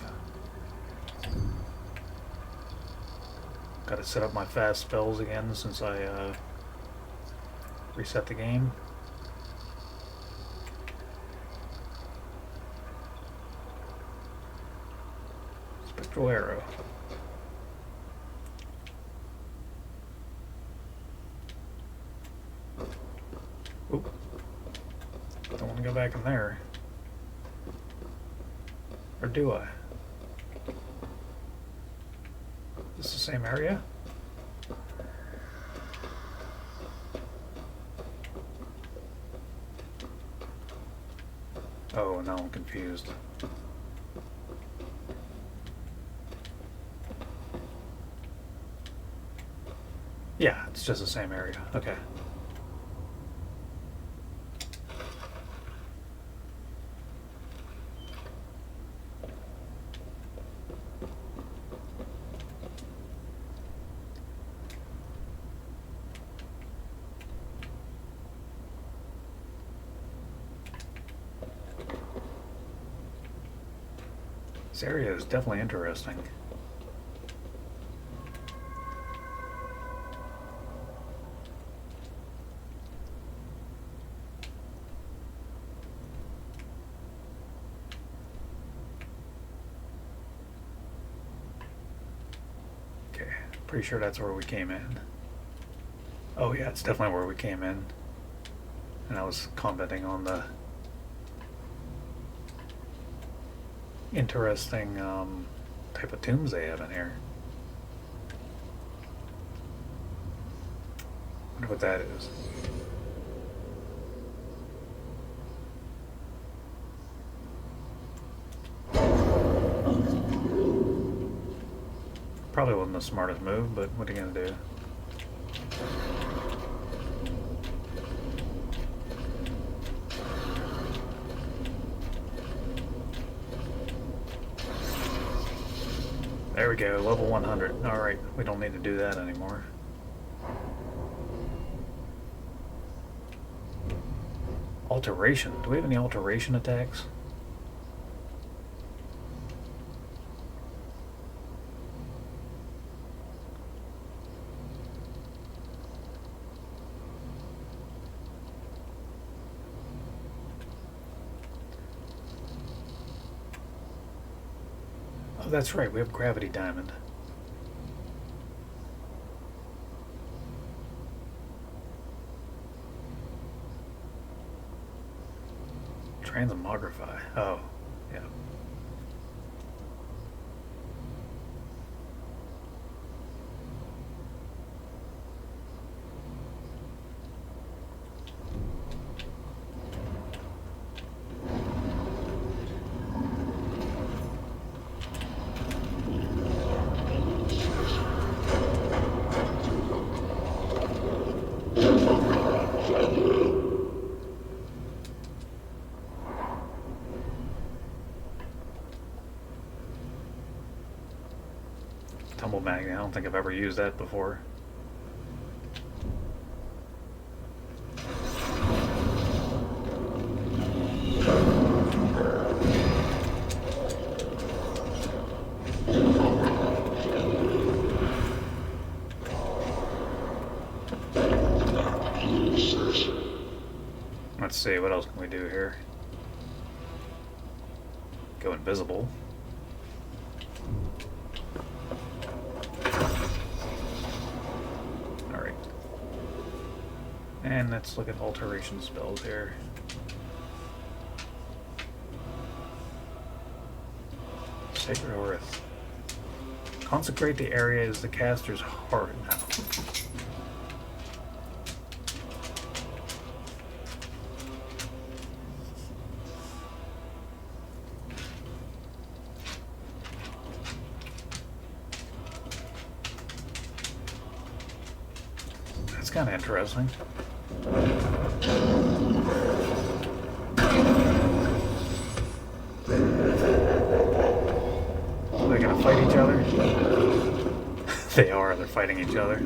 Gotta set up my fast spells again since I reset the game. Spectral arrow. Oop. Don't want to go back in there. Or do I? Is this the same area? Oh, now I'm confused. Yeah, it's just the same area. Okay. This area is definitely interesting. Okay, pretty sure that's where we came in. Oh yeah, it's definitely where we came in. And I was commenting on the interesting type of tombs they have in here. Wonder what that is. Probably wasn't the smartest move, but what are you gonna do? There we go, level 100. Alright, we don't need to do that anymore. Alteration. Do we have any alteration attacks? Oh, that's right, we have Gravity Diamond. Transmogrify. Oh, yeah. Tumble magnet. I don't think I've ever used that before. Let's see, what else can we do here? Go invisible. Alright. And let's look at alteration spells here. Sacred Earth. Consecrate the area as the caster's heart now. That's kind of interesting. Are they gonna fight each other? They are, they're fighting each other.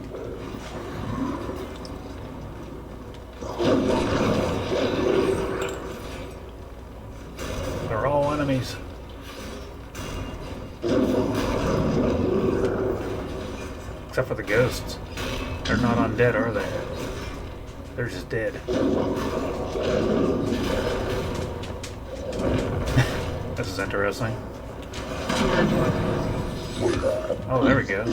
They're all enemies. Except for the ghosts. They're not undead, are they? They're just dead. This is interesting. Oh, there we go.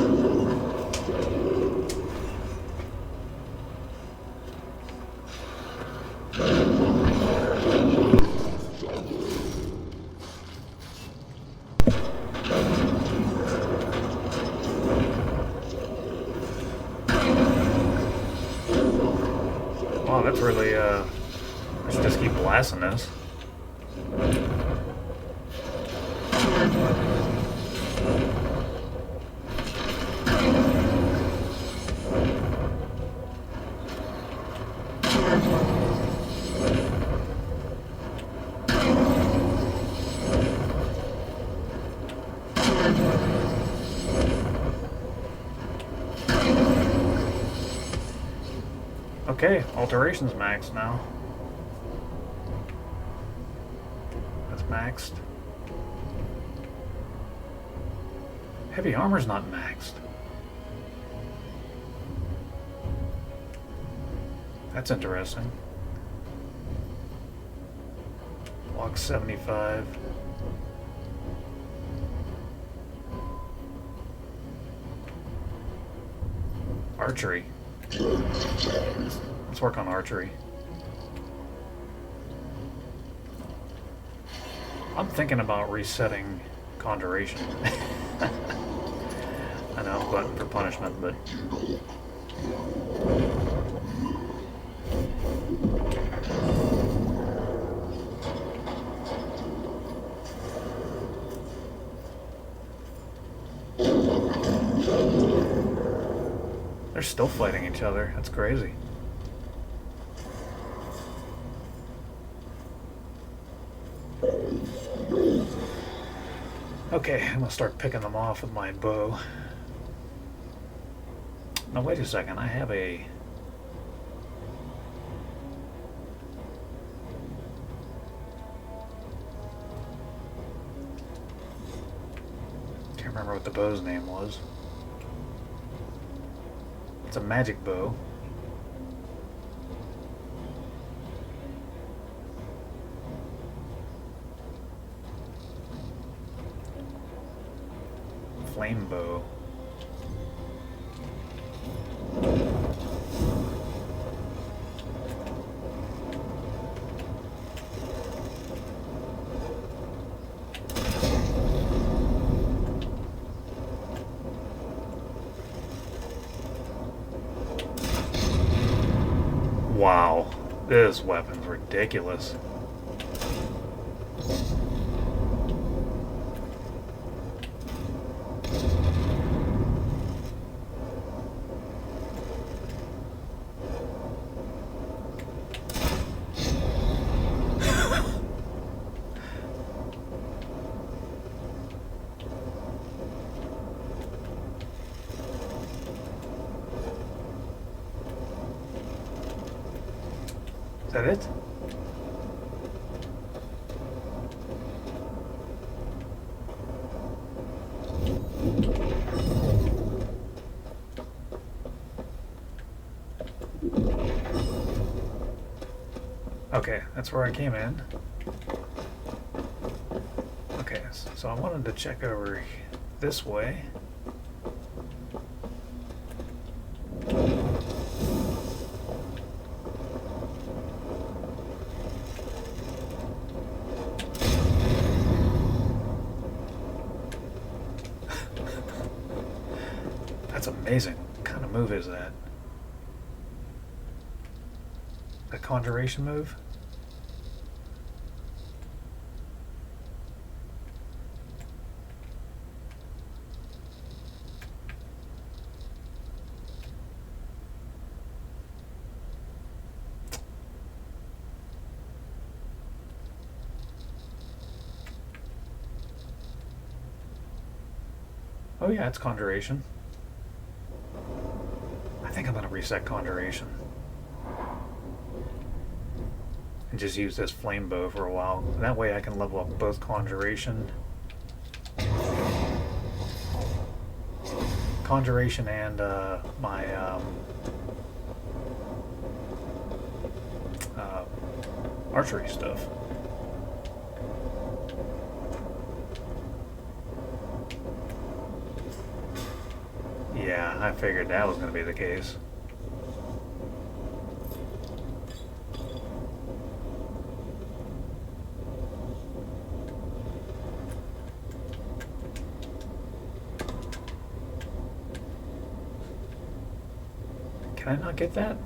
Wow, that's really, I should just keep blasting this. Okay, alteration's maxed now. That's maxed. Heavy armor's not maxed. That's interesting. Block 75. Archery. Let's work on archery. I'm thinking about resetting conjuration. I know I'm glutton for punishment, but they're still fighting each other. That's crazy. Okay, I'm gonna start picking them off with my bow. Now wait a second, I have a... Can't remember what the bow's name was. It's a magic bow. Flame bow. Wow, this weapon's ridiculous. Is that it? Okay, that's where I came in. Okay, so I wanted to check over this way. That's amazing. What kind of move is that? A conjuration move? Oh yeah, it's conjuration. I think I'm gonna reset conjuration. And just use this flame bow for a while. That way I can level up both conjuration. Conjuration and my archery stuff. Yeah, I figured that was going to be the case. Can I not get that?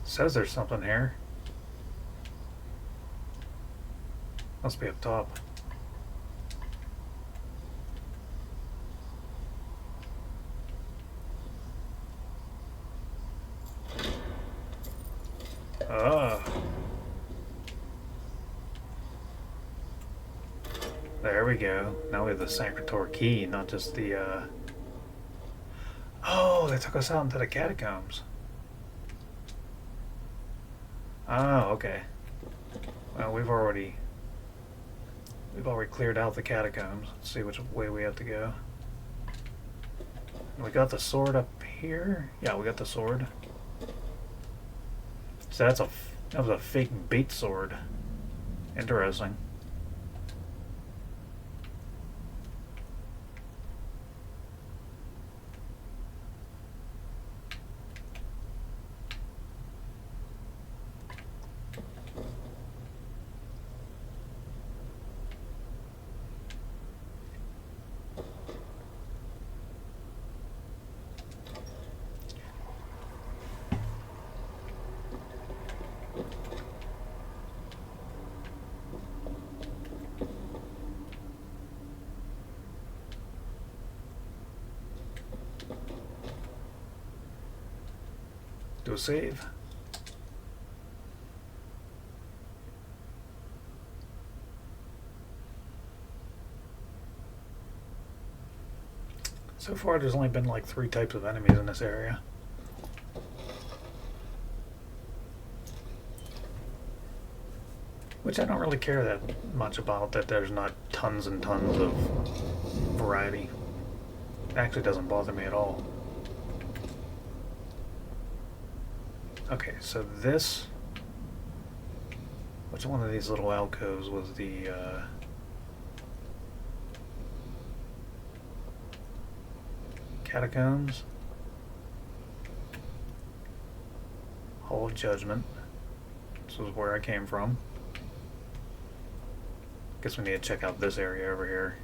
Says there's something here. Must be up top. Ah. There we go. Now we have the Sancre Tor key, not just the Oh, they took us out into the catacombs. Oh, okay. Well, we've already cleared out the catacombs. Let's see which way we have to go. We got the sword up here. Yeah, we got the sword. So that was a fake bait sword. Interesting. Do a save. So far, there's only been like 3 types of enemies in this area. Which I don't really care that much about, that there's not tons and tons of variety. It actually doesn't bother me at all. Okay, so this... Which one of these little alcoves was the... Catacombs? Hall of Judgment. This is where I came from. Guess we need to check out this area over here.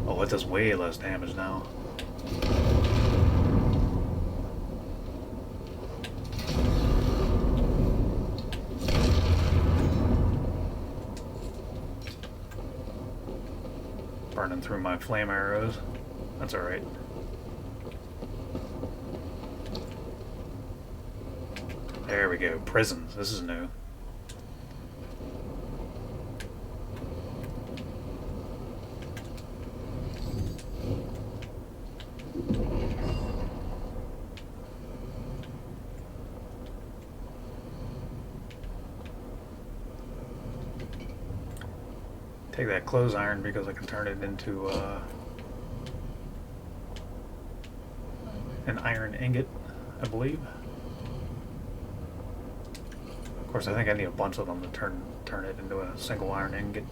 Oh, it does way less damage now. Burning through my flame arrows. That's alright. There we go. Prisons. This is new. Take that clothes iron because I can turn it into an iron ingot, I believe. Of course, I think I need a bunch of them to turn it into a single iron ingot.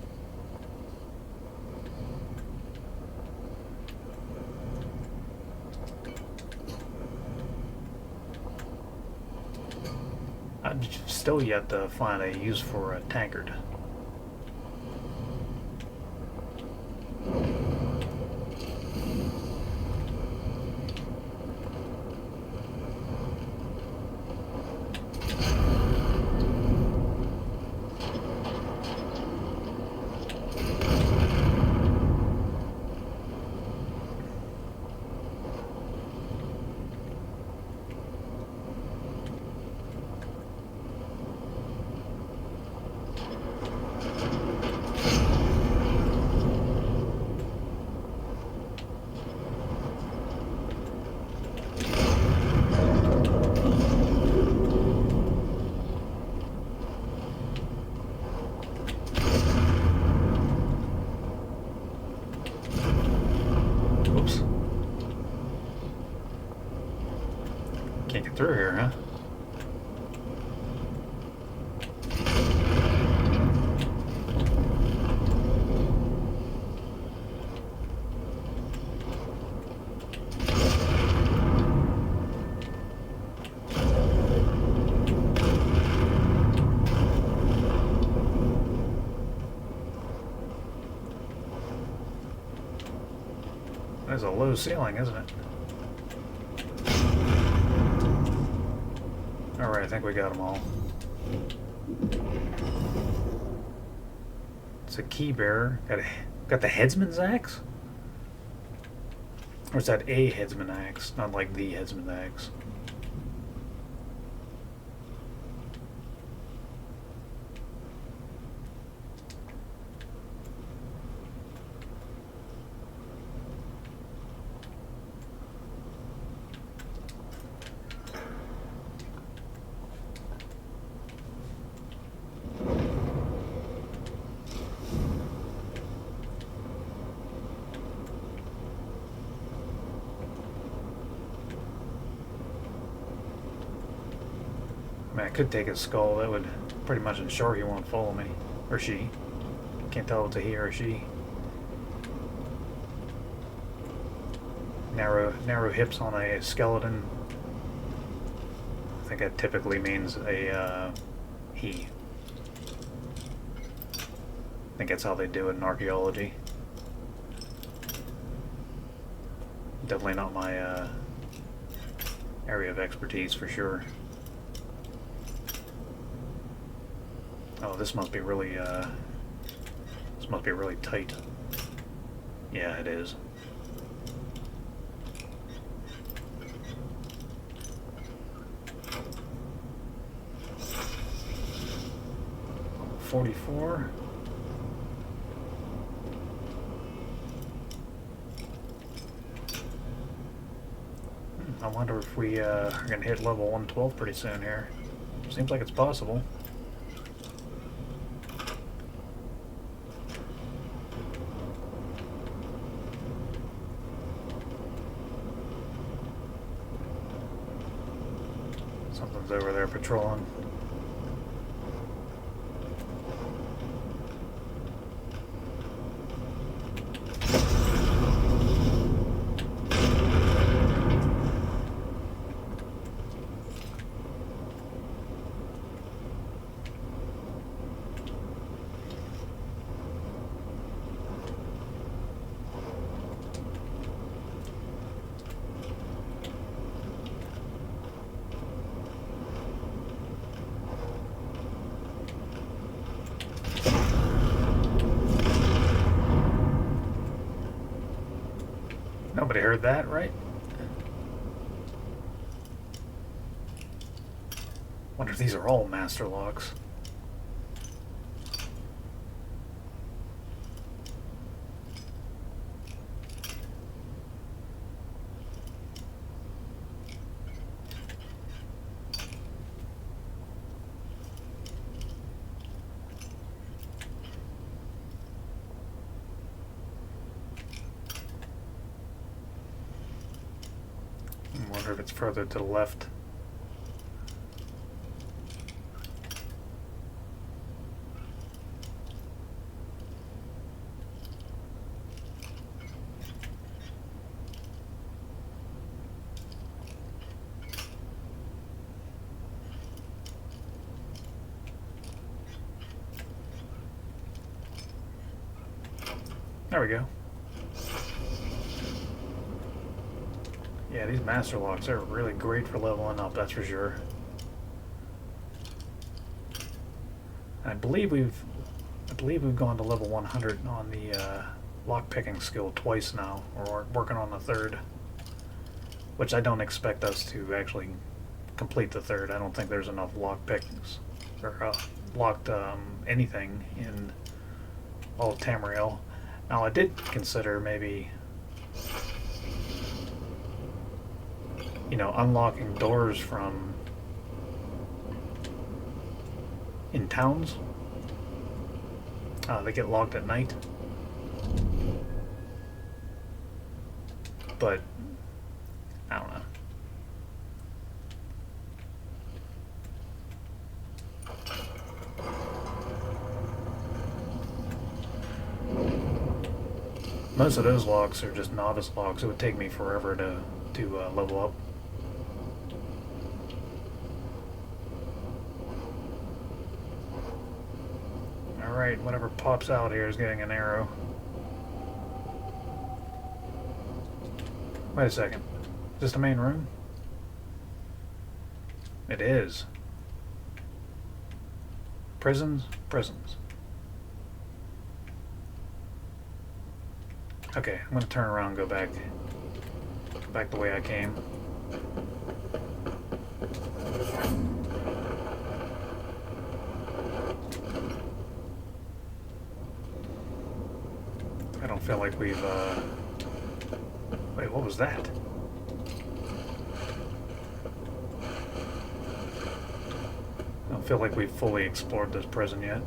I'm still yet to find a use for a tankard. Can't get through here, huh? There's a low ceiling, isn't it? Alright, I think we got them all. It's a key bearer. Got the headsman's axe? Or is that a headsman axe, not like the headsman axe? I mean, I could take his skull. That would pretty much ensure he won't follow me. Or she. Can't tell if it's a he or a she. Narrow hips on a skeleton. I think that typically means a he. I think that's how they do it in archaeology. Definitely not my area of expertise for sure. Oh, this must be really, this must be really tight. Yeah, it is. $44. I wonder if we are going to hit level 112 pretty soon here. Seems like it's possible. Something's over there patrolling. Nobody heard that, right? Wonder if these are all master locks. I wonder if it's further to the left. There we go. Yeah, these master locks are really great for leveling up, that's for sure. I believe we've gone to level 100 on the lock picking skill twice now, or we're working on the third, which I don't expect us to actually complete the third. I don't think there's enough lock pickings or locked anything in all of Tamriel. Now, I did consider maybe, you know, unlocking doors from in towns. They get locked at night. But I don't know. Most of those locks are just novice locks. It would take me forever to level up. Alright, whatever pops out here is getting an arrow. Wait a second. Is this the main room? It is. Prisons? Prisons. Okay, I'm gonna turn around and go back the way I came. I don't feel like we've, wait, what was that? I don't feel like we've fully explored this prison yet.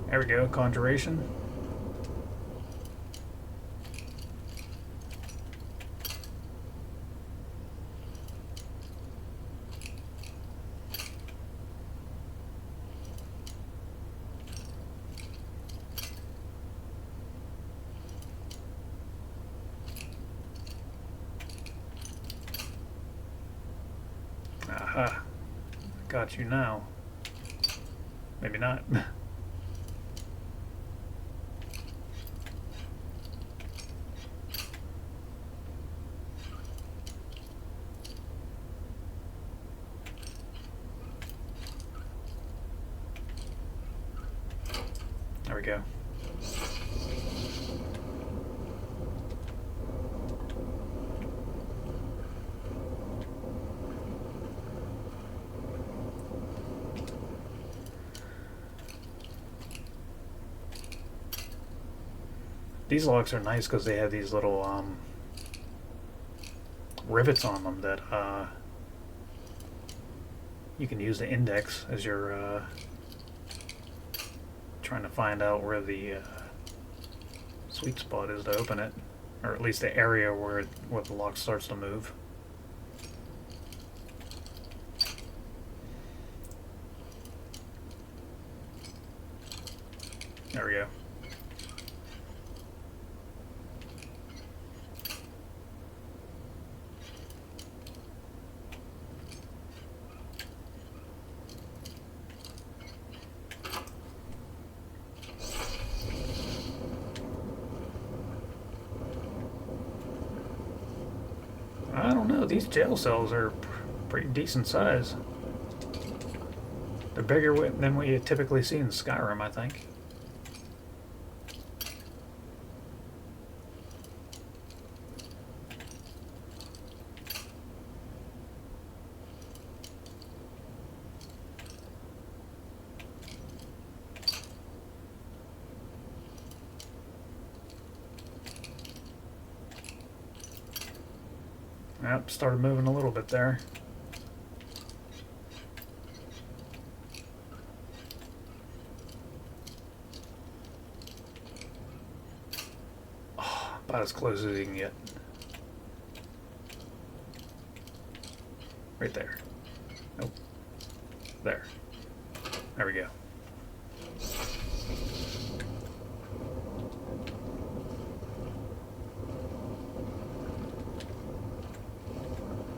There we go, conjuration. Aha. Got you now. Maybe not. we go. These locks are nice because they have these little rivets on them that you can use the index as you're trying to find out where the sweet spot is to open it, or at least the area where the lock starts to move. There we go. I don't know, these jail cells are pretty decent size. They're bigger than what you typically see in Skyrim, I think. Yep, started moving a little bit there. Oh, about as close as you can get. Right there. Nope. There. There we go.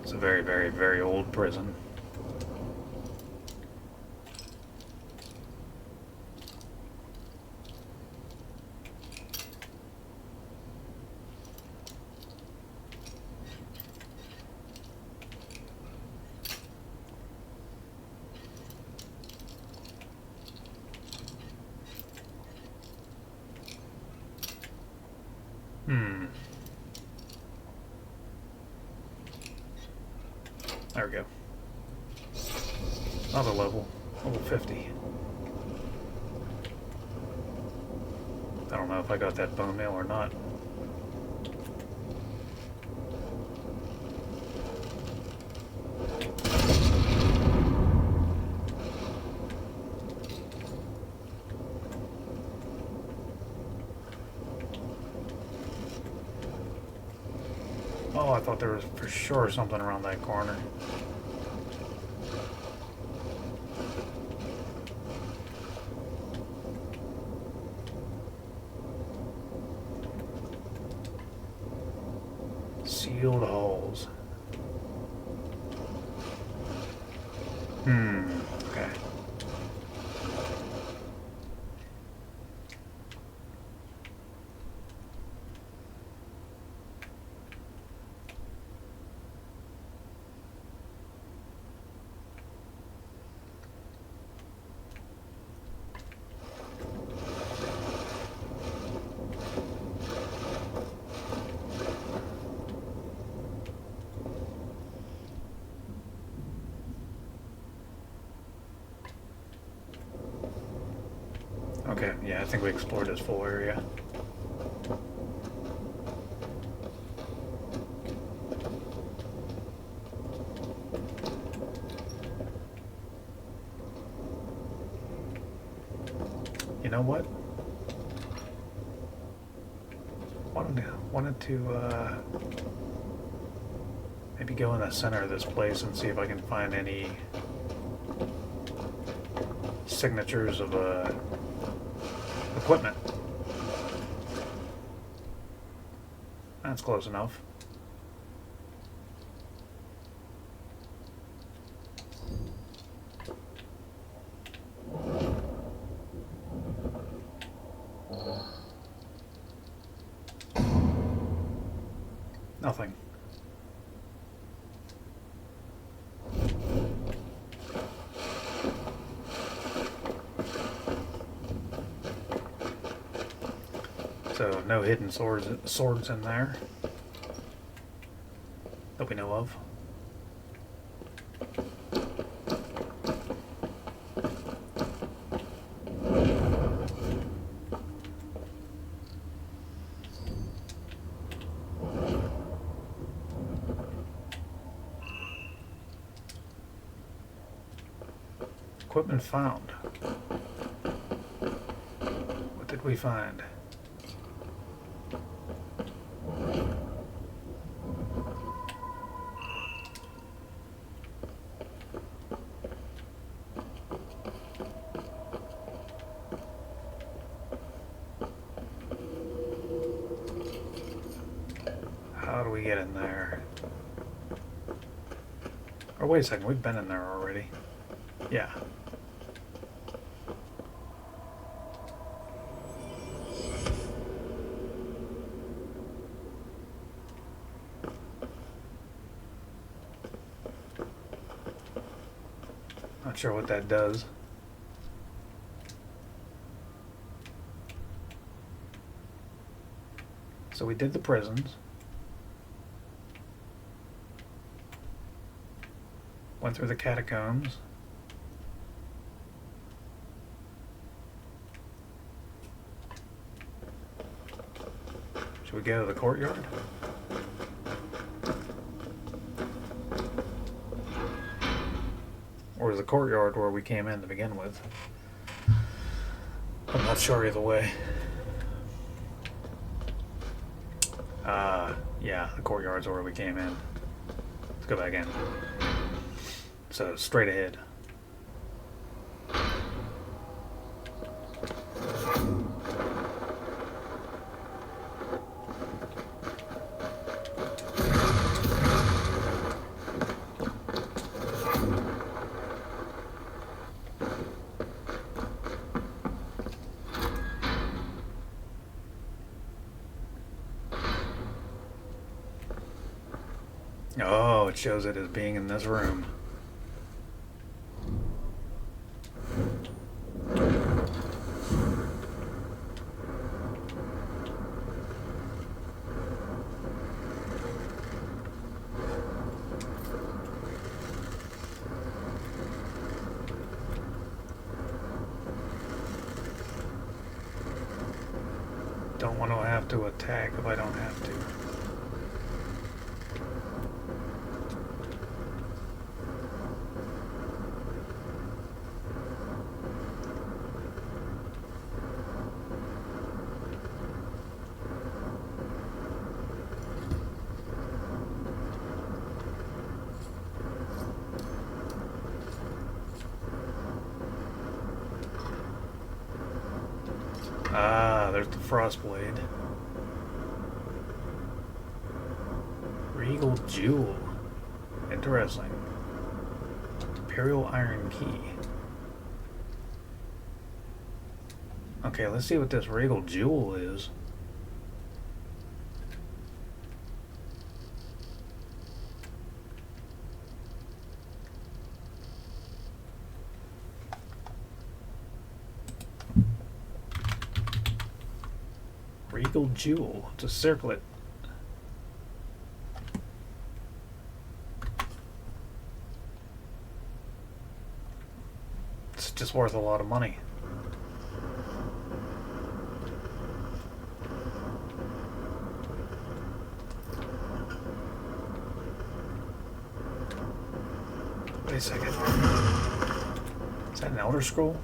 It's a very, very, very old prison. There we go. Another level. Level 50. I don't know if I got that bone meal or not. Oh, I thought there was for sure something around that corner. Sealed halls. Okay. Okay, yeah, I think we explored this full area. You know what? Wanted to maybe go in the center of this place and see if I can find any signatures of equipment. That's close enough. Nothing. So no hidden swords in there that we know of. Equipment found. What did we find? How do we get in there? Oh, wait a second, we've been in there already. Yeah. Not sure what that does. So we did the prisons. Went through the catacombs. Should we go to the courtyard? Or is the courtyard where we came in to begin with? I'm not sure either way. Yeah, the courtyard's where we came in. Let's go back in. So, straight ahead. Oh, it shows it as being in this room. Don't want to have to attack if I don't have to. Ah, there's the Frostblade. Regal Jewel. Interesting. Imperial Iron Key. Okay, let's see what this Regal Jewel is. Regal Jewel. It's a circlet. It's just worth a lot of money. Wait a second. Is that an Elder Scroll?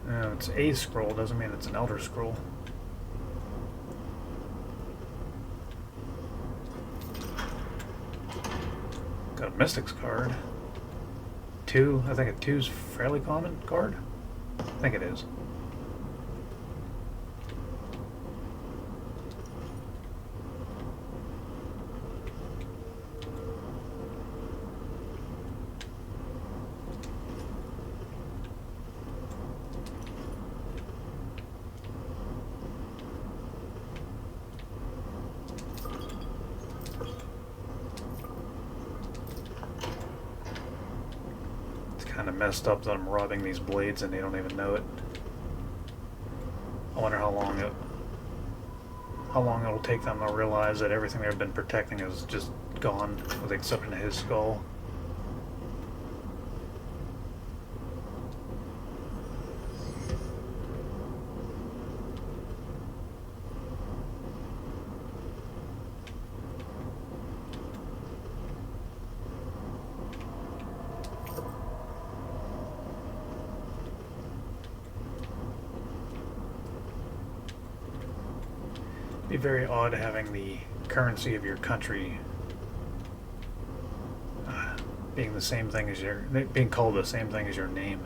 No, it's a scroll, doesn't mean it's an Elder Scroll. Got a Mystics card. 2, I think a 2's fairly common card. I think it is. Kind of messed up that I'm robbing these blades and they don't even know it. I wonder how long it'll take them to realize that everything they've been protecting is just gone, with the exception of his skull. Be very odd having the currency of your country being the same thing as being called the same thing as your name.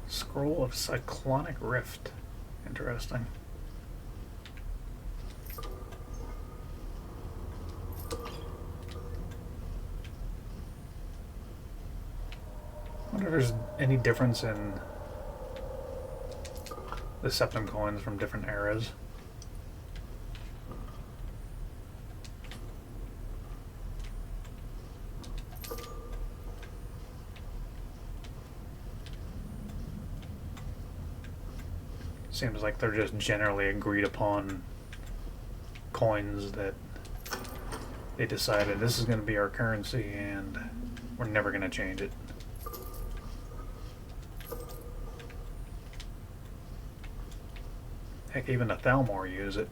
Scroll of Cyclonic Rift. Interesting. Wonder if there's any difference in the septum coins from different eras. Seems like they're just generally agreed upon coins that they decided this is going to be our currency and we're never going to change it. Heck, even the Thalmor use it.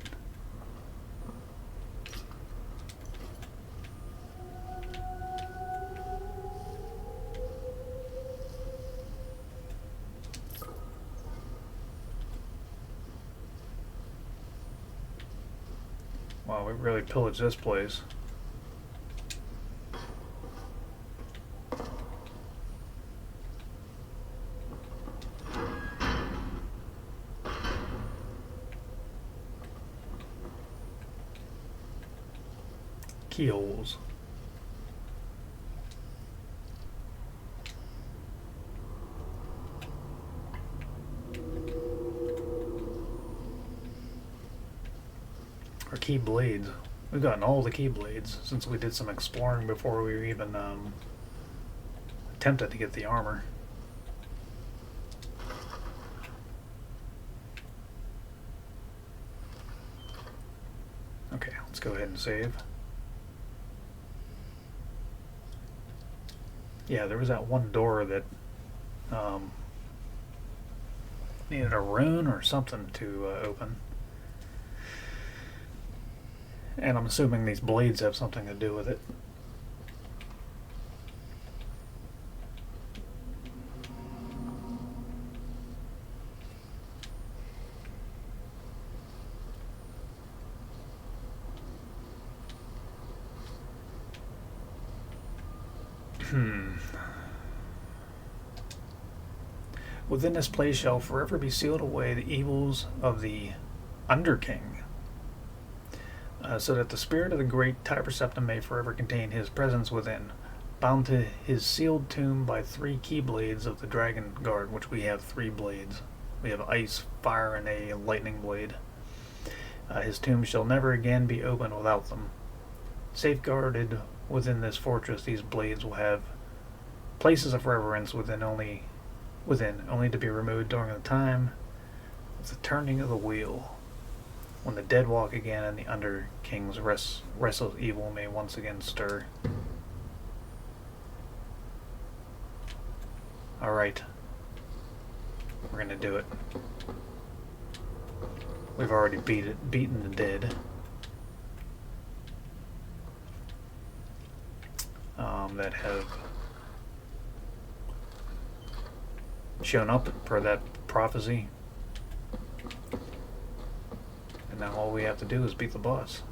Wow, we really pillaged this place. Keyholes. Or key blades. We've gotten all the key blades since we did some exploring before we even attempted to get the armor. Okay, let's go ahead and save. Yeah, there was that one door that needed a rune or something to open. And I'm assuming these blades have something to do with it. Within this place shall forever be sealed away the evils of the Underking, so that the spirit of the great Tiber Septim may forever contain his presence within, bound to his sealed tomb by 3 key blades of the Dragon Guard, which we have 3 blades. We have ice, fire, and a lightning blade. His tomb shall never again be opened without them. Safeguarded within this fortress, these blades will have places of reverence within only to be removed during the time of the turning of the wheel, when the dead walk again and the Underking's restless evil may once again stir. Alright. We're gonna do it. We've already beaten the dead. That have shown up per that prophecy. And now all we have to do is beat the boss.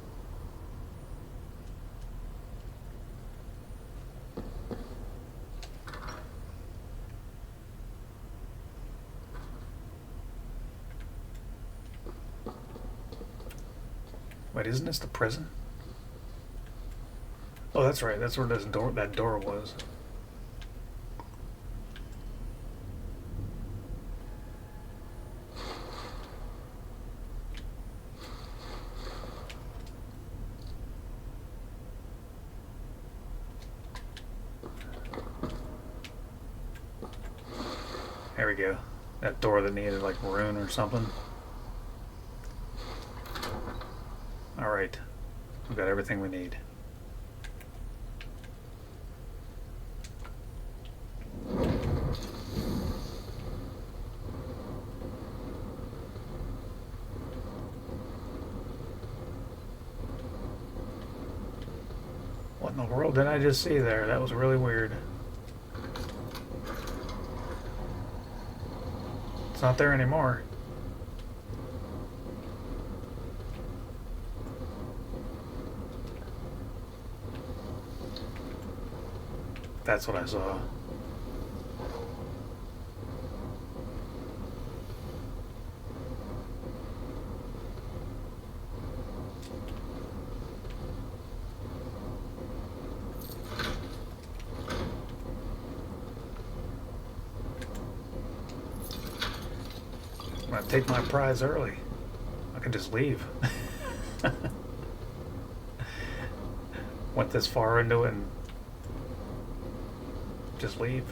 Wait, isn't this the prison? Oh, that's right. That's where that door was. There we go. That door that needed like maroon or something. Alright. We've got everything we need. What in the world did I just see there? That was really weird. It's not there anymore. That's what I saw. I'm gonna take my prize early. I can just leave. Went this far into it and just leave.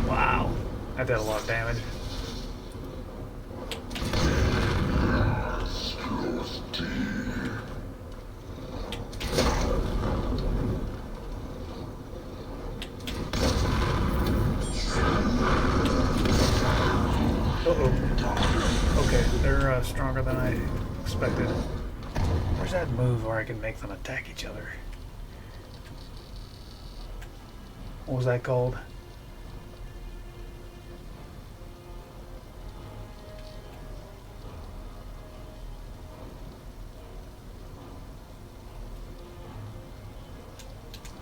Wow, that did a lot of damage. Uh-oh. Okay, they're stronger than I expected. Where's that move where I can make them attack each other? What was that called?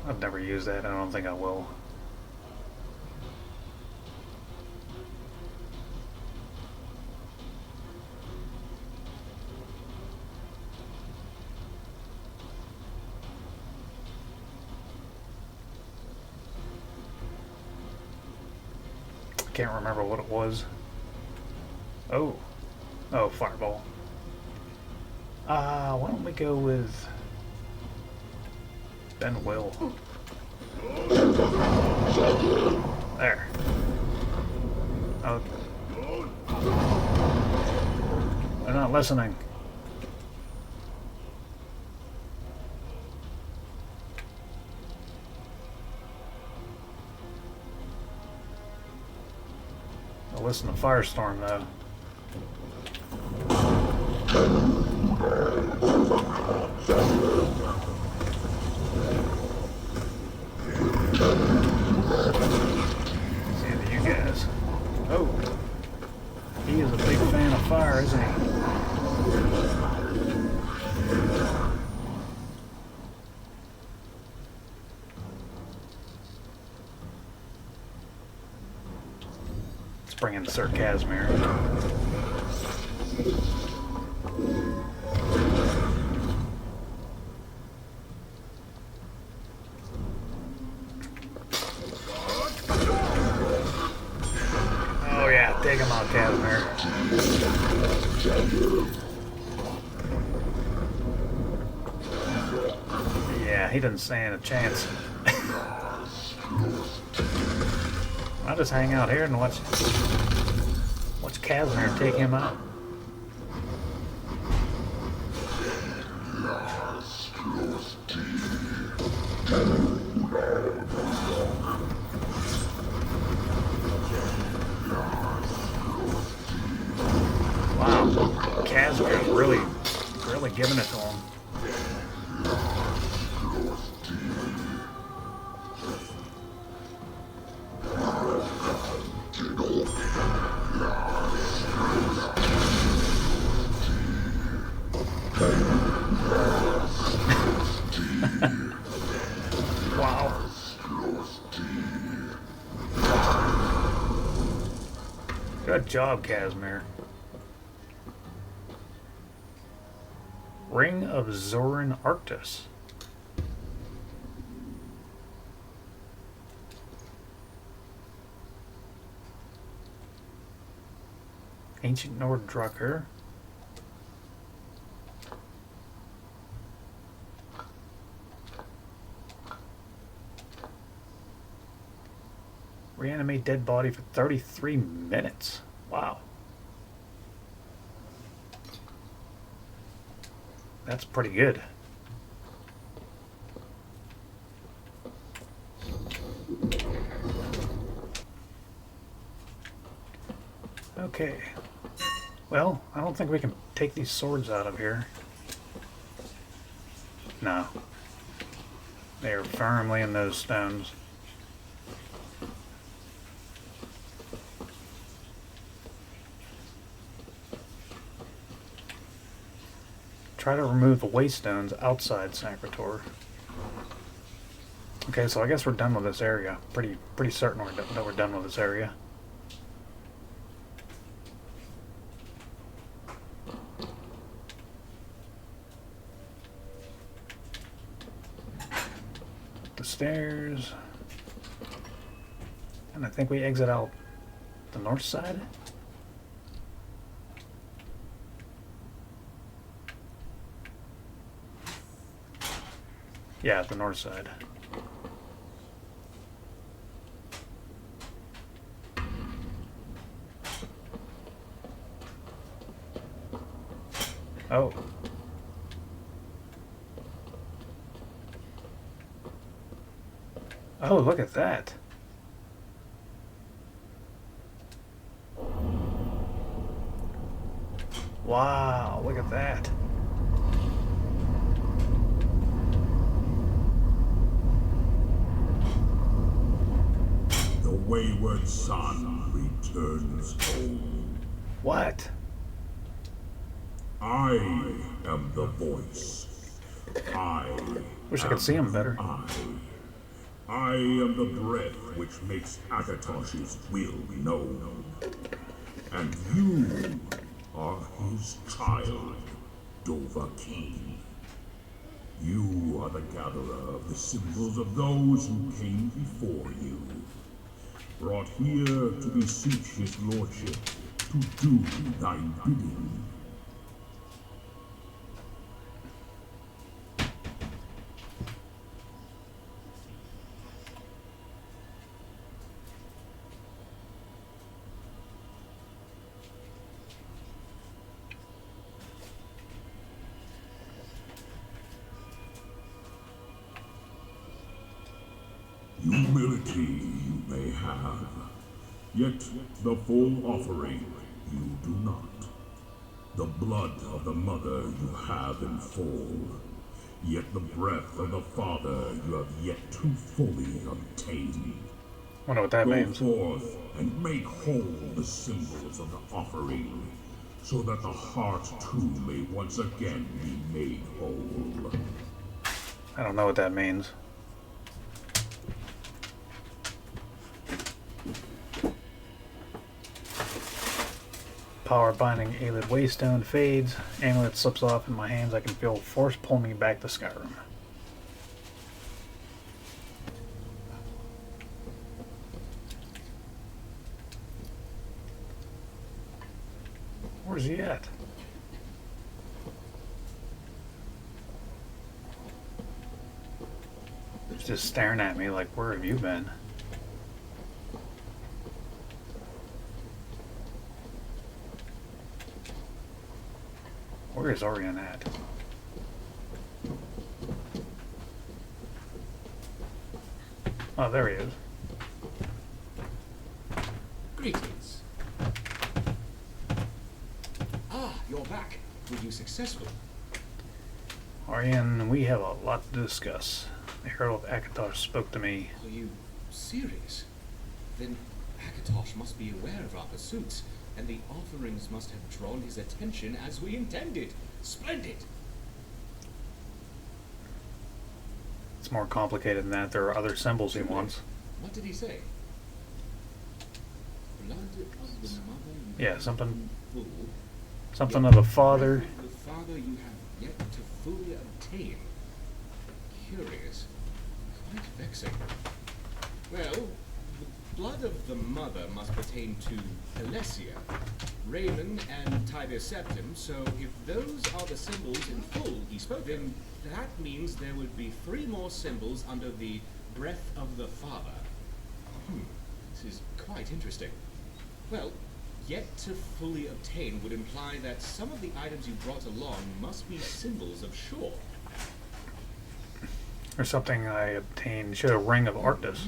I've never used that. I don't think I will. Can't remember what it was. Oh. Oh, fireball. Why don't we go with Ben Will? There. Oh. They're not listening. They'll listen to Firestorm though. See you guys. Oh, he is a big fan of fire, isn't he? Let's bring in Sir Casimir. Take him out, Casimir. Yeah, he doesn't stand a chance. I'll just hang out here and watch Casimir take him out. really giving it to him. Wow. Good job, Casimir. Ring of Zurin Arctus. Ancient Nord Drucker. Reanimate dead body for 33 minutes. Wow. That's pretty good. Okay. Well, I don't think we can take these swords out of here. No. They are firmly in those stones. Try to remove the waystones outside Sancre Tor. Okay, so I guess we're done with this area. Pretty certain that we're done with this area. The stairs. And I think we exit out the north side. Yeah, the north side. Oh. Oh, look at that. Wow, look at that.
The wayward son returns home.
What?
I am the voice.
Wish I could see him better.
I am the breath which makes Akatosh's will known. And you are his child, Dovahkiin. You are the gatherer of the symbols of those who came before you. Brought here to beseech his lordship, to do thine bidding. Humility you may have, yet the full offering you do not. The blood of the mother you have in full, yet the breath of the father you have yet to fully obtain.
Wonder what that means.
Go forth and make whole the symbols of the offering, so that the heart too may once again be made whole.
I don't know what that means. Power binding Ayleid Waystone fades. Amulet slips off in my hands. I can feel force pull me back to Skyrim. Where's he at? He's just staring at me like, where have you been? Where is Auryen at? Oh, there he is.
Greetings. Ah, you're back. Were you successful?
Auryen, we have a lot to discuss. The Herald of Akatosh spoke to me.
Are you serious? Then Akatosh must be aware of our pursuits, and the offerings must have drawn his attention as we intended. Splendid!
It's more complicated than that. There are other symbols he wants.
What did he say? Blood of the mother you
Yeah,
have
something.
full,
Something
yet
of a father.
the father you have yet to fully obtain. Curious. Quite vexing. Well, the blood of the mother must pertain to Alessia, Raymond, and Tiberius Septim, so if those are the symbols in full he spoke, then that means there would be 3 more symbols under the breath of the father. This is quite interesting. Well, yet to fully obtain would imply that some of the items you brought along must be symbols of Shore.
Or something I obtained. Should a ring of Arctus.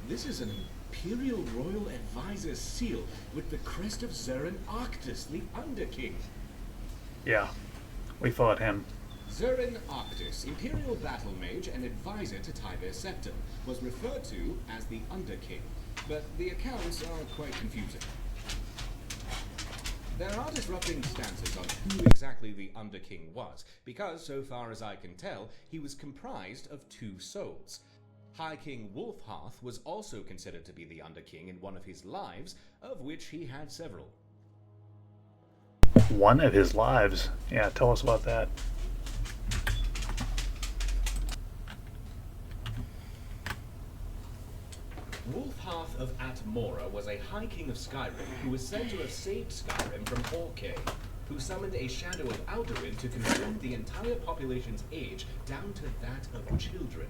This is an Imperial Royal Advisor seal with the crest of Zurin Arctus, the Underking.
Yeah, we fought him.
Zurin Arctus, Imperial Battle Mage and Advisor to Tiberius Septim, was referred to as the Underking, but the accounts are quite confusing. There are disrupting stances on who exactly the Underking was, because, so far as I can tell, he was comprised of 2 souls. High King Wolfhearth was also considered to be the Underking in one of his lives, of which he had several.
One of his lives. Yeah, tell us about that.
Wolfhearth of Atmora was a High King of Skyrim who was said to have saved Skyrim from Auryen, who summoned a shadow of Alduin to consume the entire population's age down to that of children.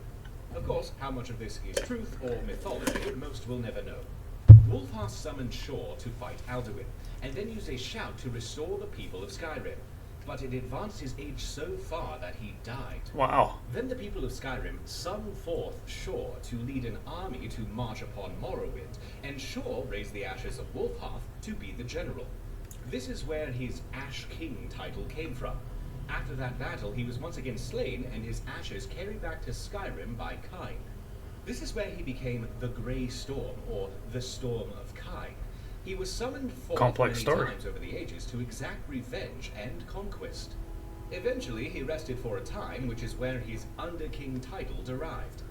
Of course, how much of this is truth or mythology, most will never know. Wolfhearth summoned Shore to fight Alduin, and then used a shout to restore the people of Skyrim. But it advanced his age so far that he died.
Wow.
Then the people of Skyrim summoned forth Shore to lead an army to march upon Morrowind, and Shore raised the ashes of Wolfhearth to be the general. This is where his Ash King title came from. After that battle, he was once again slain, and his ashes carried back to Skyrim by Kine. This is where he became the Grey Storm, or the Storm of Kine. He was summoned forth
Complex
many
story.
times over the ages to exact revenge and conquest. Eventually, he rested for a time, which is where his Underking title derived.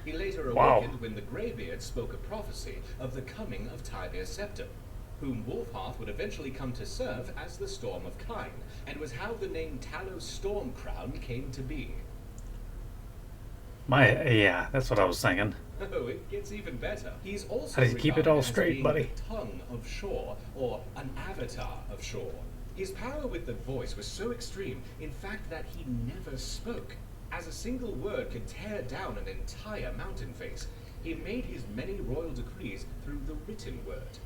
He later awakened when the Greybeard spoke a prophecy of the coming of Tiberius Septim, whom Wolfhearth would eventually come to serve as the Storm of Kine, and was how the name Talos Stormcrown came to be.
Yeah, that's what I was thinking.
Oh, it gets even better. He's also
How did you keep it all
regarded as
straight,
being
buddy?
the tongue of Shore, or an avatar of Shore. His power with the voice was so extreme, in fact, that he never spoke. As a single word could tear down an entire mountain face, he made his many royal decrees through the written word.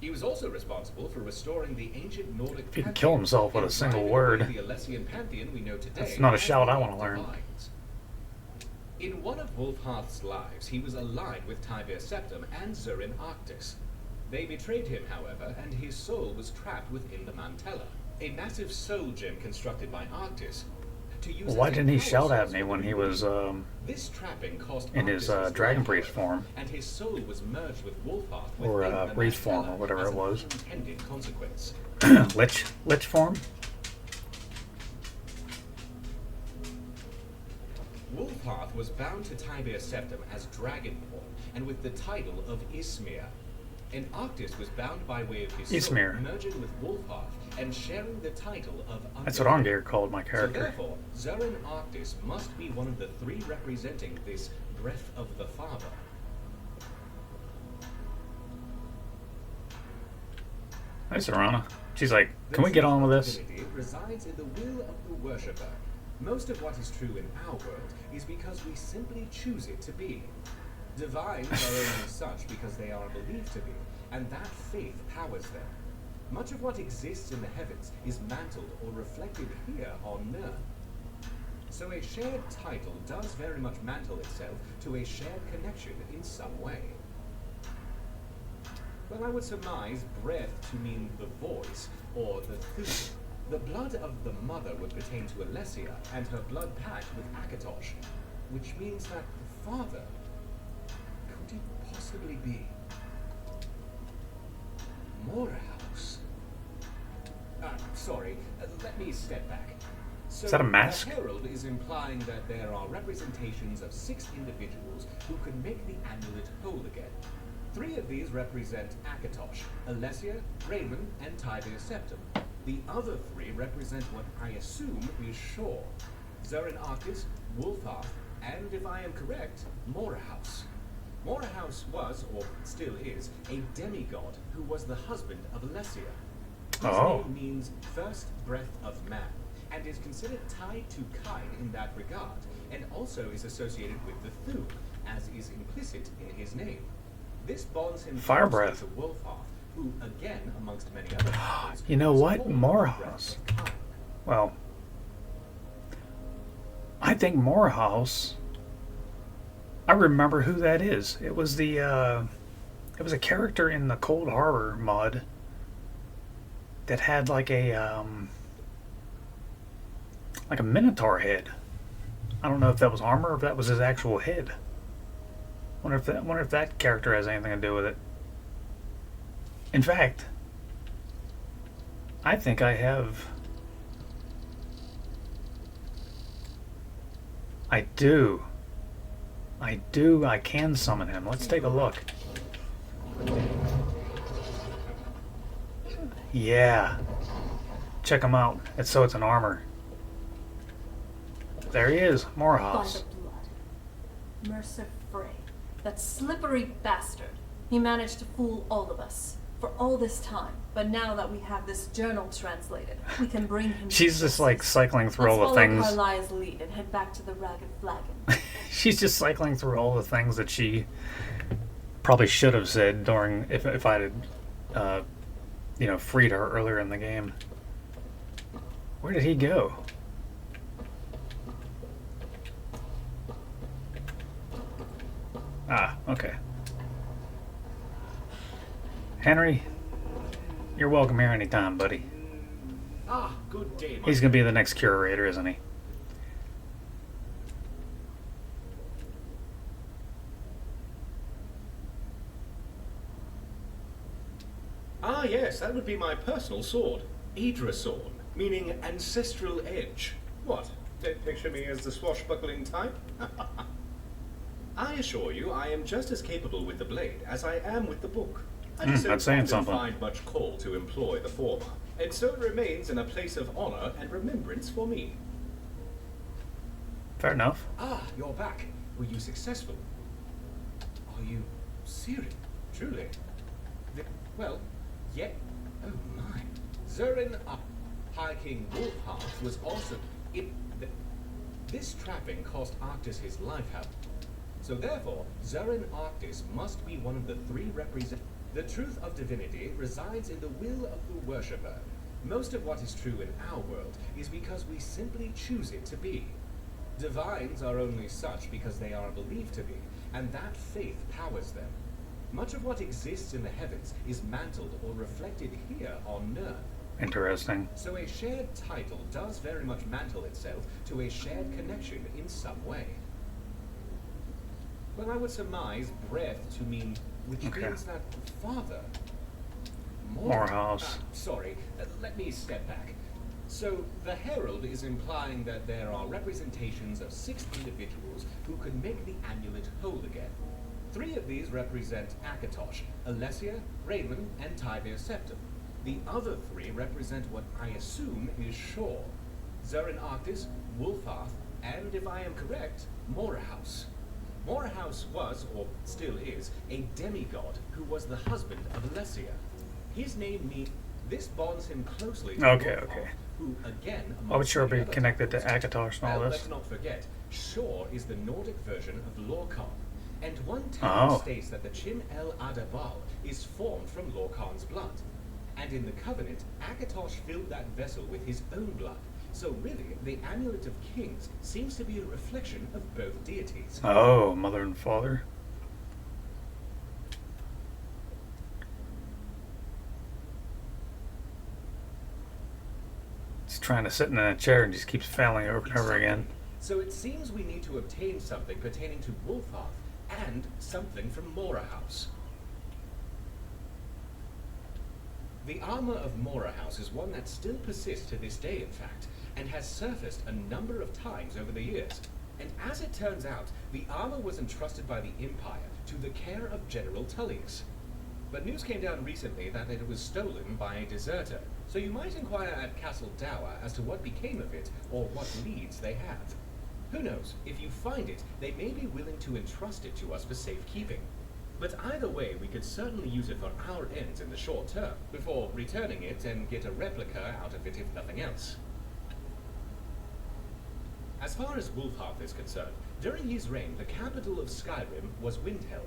He was also responsible for restoring the ancient Nordic
If he could
pantheon
kill himself with
and
a single
driving
word.
away the Alessian pantheon we know today.
That's not a
as
shout
the
I wanna
Eight
learn.
Divines. In one of Wolfhearth's lives, he was allied with Tiberius Septim and Zurin Arctus. They betrayed him, however, and his soul was trapped within the Mantella, a massive soul gem constructed by Arctus. To use
Why
as a
didn't he
power
shout at
source
me
for
when
the
he was
This trapping cost
in his
Arctus
Dragon
life,
Priest
however,
form?
and his soul was merged with Wolfhearth
Or,
within the
Wraith form,
Mantella
or whatever
as
it
an
was.
unintended consequence.
Lich form?
Wolfhearth was bound to Tiberius Septim as Dragonborn, and with the title of Ismir. And Arctus was bound by way of his
Ismir.
soul, merging with Wolfhearth, and sharing the title of
That's what
Underking.
Arngir called my
So
character.
therefore, Zurin Arctus must be one of the 3 representing this breath of the Father.
Hi, Serana. She's like, can we
The
get on with
truth of
this?
divinity resides in the will of the worshipper. Most of what is true in our world is because we simply choose it to be. Divines are only such because they are believed to be, and that faith powers them. Much of what exists in the heavens is mantled or reflected here on earth. So a shared title does very much mantle itself to a shared connection in some way. Well, I would surmise breath to mean the voice or the theme. The blood of the mother would pertain to Alessia and her blood pact with Akatosh, which means that the father could it possibly be Morehouse? Sorry, let me step back. So
Is that a mask?
The Herald is implying that there are representations of 6 individuals who can make the amulet whole again. 3 of these represent Akatosh, Alessia, Raymond, and Tibia Septim. The other 3 represent what I assume is Shaw, Zurin Arctus, Wolfarth, and if I am correct, Morehouse. Morehouse was, or still is, a demigod who was the husband of Alessia. His name means first breath of man, and is considered tied to Kain in that regard, and also is associated with the Thum, as is implicit in his name. This bonds him
Fire
closely
breath.
to Wolfarth, who, again, amongst many other factors,
You know
was
what?
called
Morehouse.
Breath of Kain.
Well, I think Morehouse. I remember who that is. It was the it was a character in the Cold Harbor mod that had like a Minotaur head. I don't know if that was armor or if that was his actual head. Wonder if that character has anything to do with it. In fact, I think I have. I do. I can summon him. Let's take a look. Yeah. Check him out. It's an armor. There he is,
By
Morehouse.
the blood. Mercer Frey. That slippery bastard. He managed to fool all of us. For all this time. But now that we have this journal translated, we can bring him to
She's just like cycling through all the
Let's
things.
follow Carlyle's lead and head back to the Ragged Flagon.
She's just cycling through all the things that she probably should have said during if I had freed her earlier in the game. Where did he go? Ah, okay. Henry, you're welcome here anytime, buddy.
Ah, good day, my
He's gonna be the next curator, isn't he?
Ah, yes, that would be my personal sword. Idrasorn, meaning ancestral edge. What? Don't picture me as the swashbuckling type? I assure you, I am just as capable with the blade as I am with the book. I just
that's saying
don't
something.
find much call to employ the former, and so it remains in a place of honor and remembrance for me.
Fair enough.
Ah, you're back. Were you successful? Are you serious? Truly? Well, yeah. Oh my. Zurin High King Wolfheart was also. This trapping cost Arctus his life, however. So therefore, Zurin Arctus must be one of the 3 represent. The truth of divinity resides in the will of the worshipper. Most of what is true in our world is because we simply choose it to be. Divines are only such because they are believed to be, and that faith powers them. Much of what exists in the heavens is mantled or reflected here on Nirn.
Interesting.
So a shared title does very much mantle itself to a shared connection in some way. But I would surmise breath to mean, which
Okay.
means that father.
Morehouse.
Sorry, let me step back. So the Herald is implying that there are representations of 6 individuals who could make the amulet whole again. 3 of these represent Akatosh, Alessia, Raymond, and Tibia Septim. The other 3 represent what I assume is Shaw, Zurin Arctus, Wolfarth, and if I am correct, Morehouse. Morehouse was, or still is, a demigod who was the husband of Alessia. His name means this bonds him closely to
Okay,
Wolfarth,
okay.
who again,
I would sure
amongst many
be
other
connected to
factors,
Akatosh and all
well,
this.
let's not forget, Shaw is the Nordic version of Lorcan, and one tale states that the Chin El Adabal is formed from Lorcan's blood. And in the Covenant, Akatosh filled that vessel with his own blood. So really, the Amulet of Kings seems to be a reflection of both deities.
Oh, mother and father. He's trying to sit in a chair and just keeps failing over and over again.
So it seems we need to obtain something pertaining to Wolfhearth and something from Mora House. The armor of Mora House is one that still persists to this day, in fact, and has surfaced a number of times over the years. And as it turns out, the armor was entrusted by the Empire to the care of General Tullius. But news came down recently that it was stolen by a deserter, so you might inquire at Castle Dower as to what became of it or what leads they have. Who knows, if you find it, they may be willing to entrust it to us for safekeeping. But either way, we could certainly use it for our ends in the short term, before returning it and get a replica out of it if nothing else. As far as Wolfhearth is concerned, during his reign, the capital of Skyrim was Windhelm.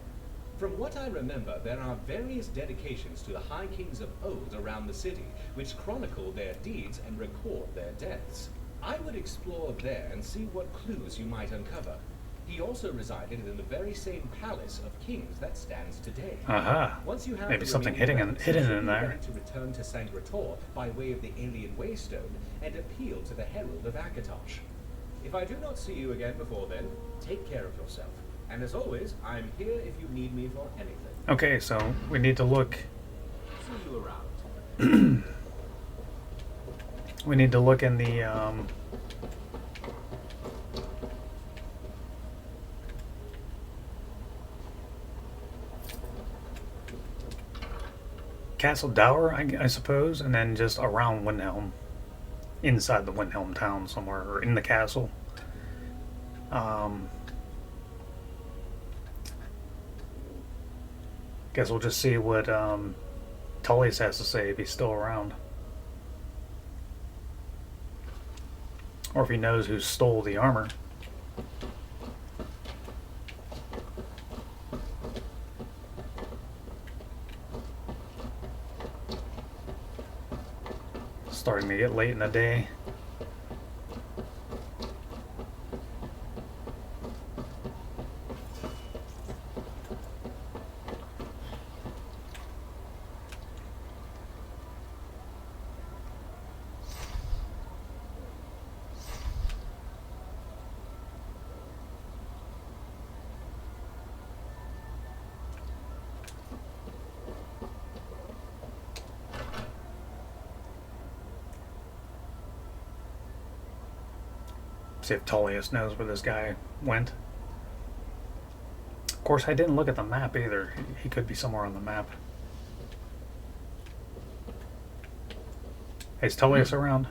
From what I remember, there are various dedications to the High Kings of old around the city, which chronicle their deeds and record their deaths. I would explore there and see what clues you might uncover. He also resided in the very same palace of kings that stands today.
Aha.
Once you have
Maybe
the
something
remaining
hidden
relics,
in
you should be
there.
ready to return to Sancre Tor by way of the Ayleid Waystone and appeal to the Herald of Akatosh. If I do not see you again before then, take care of yourself. And as always, I'm here if you need me for anything.
Okay, so we need to look.
See you around.
We need to look in the Castle Dower, I suppose, and then just around Windhelm, inside the Windhelm town somewhere, or in the castle. Guess we'll just see what Tullius has to say if he's still around. Or if he knows who stole the armor. Starting to get late in the day. See if Tullius knows where this guy went. Of course, I didn't look at the map either. He could be somewhere on the map. Hey, is Tullius around?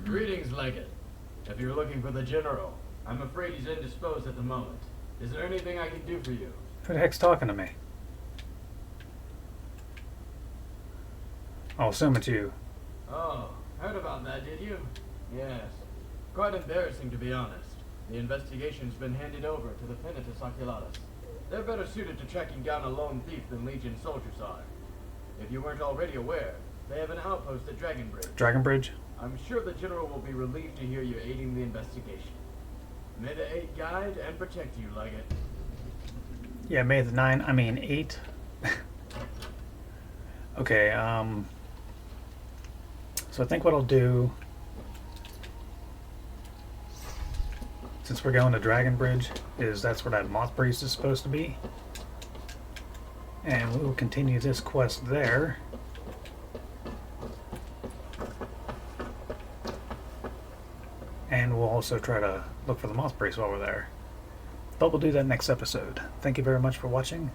Greetings, Legate. If you're looking for the General, I'm afraid he's indisposed at the moment. Is there anything I can do for you?
Who the heck's talking to me? I'll assume it's you.
Oh, heard about that, did you? Yes. Quite embarrassing, to be honest. The investigation's been handed over to the Penitus Oculatus. They're better suited to tracking down a lone thief than Legion soldiers are. If you weren't already aware, they have an outpost at Dragonbridge.
Dragonbridge?
I'm sure the General will be relieved to hear you're aiding the investigation. May the 8 guide and protect you, Legate.
Yeah, May the 8. Okay, so I think what I'll do, since we're going to Dragonbridge, is that's where that Moth Priest is supposed to be. And we will continue this quest there. And we'll also try to look for the Moth Priest while we're there. But we'll do that next episode. Thank you very much for watching.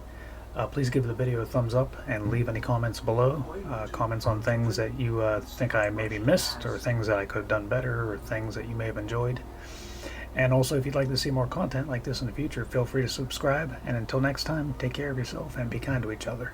Please give the video a thumbs up and leave any comments below. Comments on things that you think I maybe missed, or things that I could have done better, or things that you may have enjoyed. And also, if you'd like to see more content like this in the future, feel free to subscribe. And until next time, take care of yourself and be kind to each other.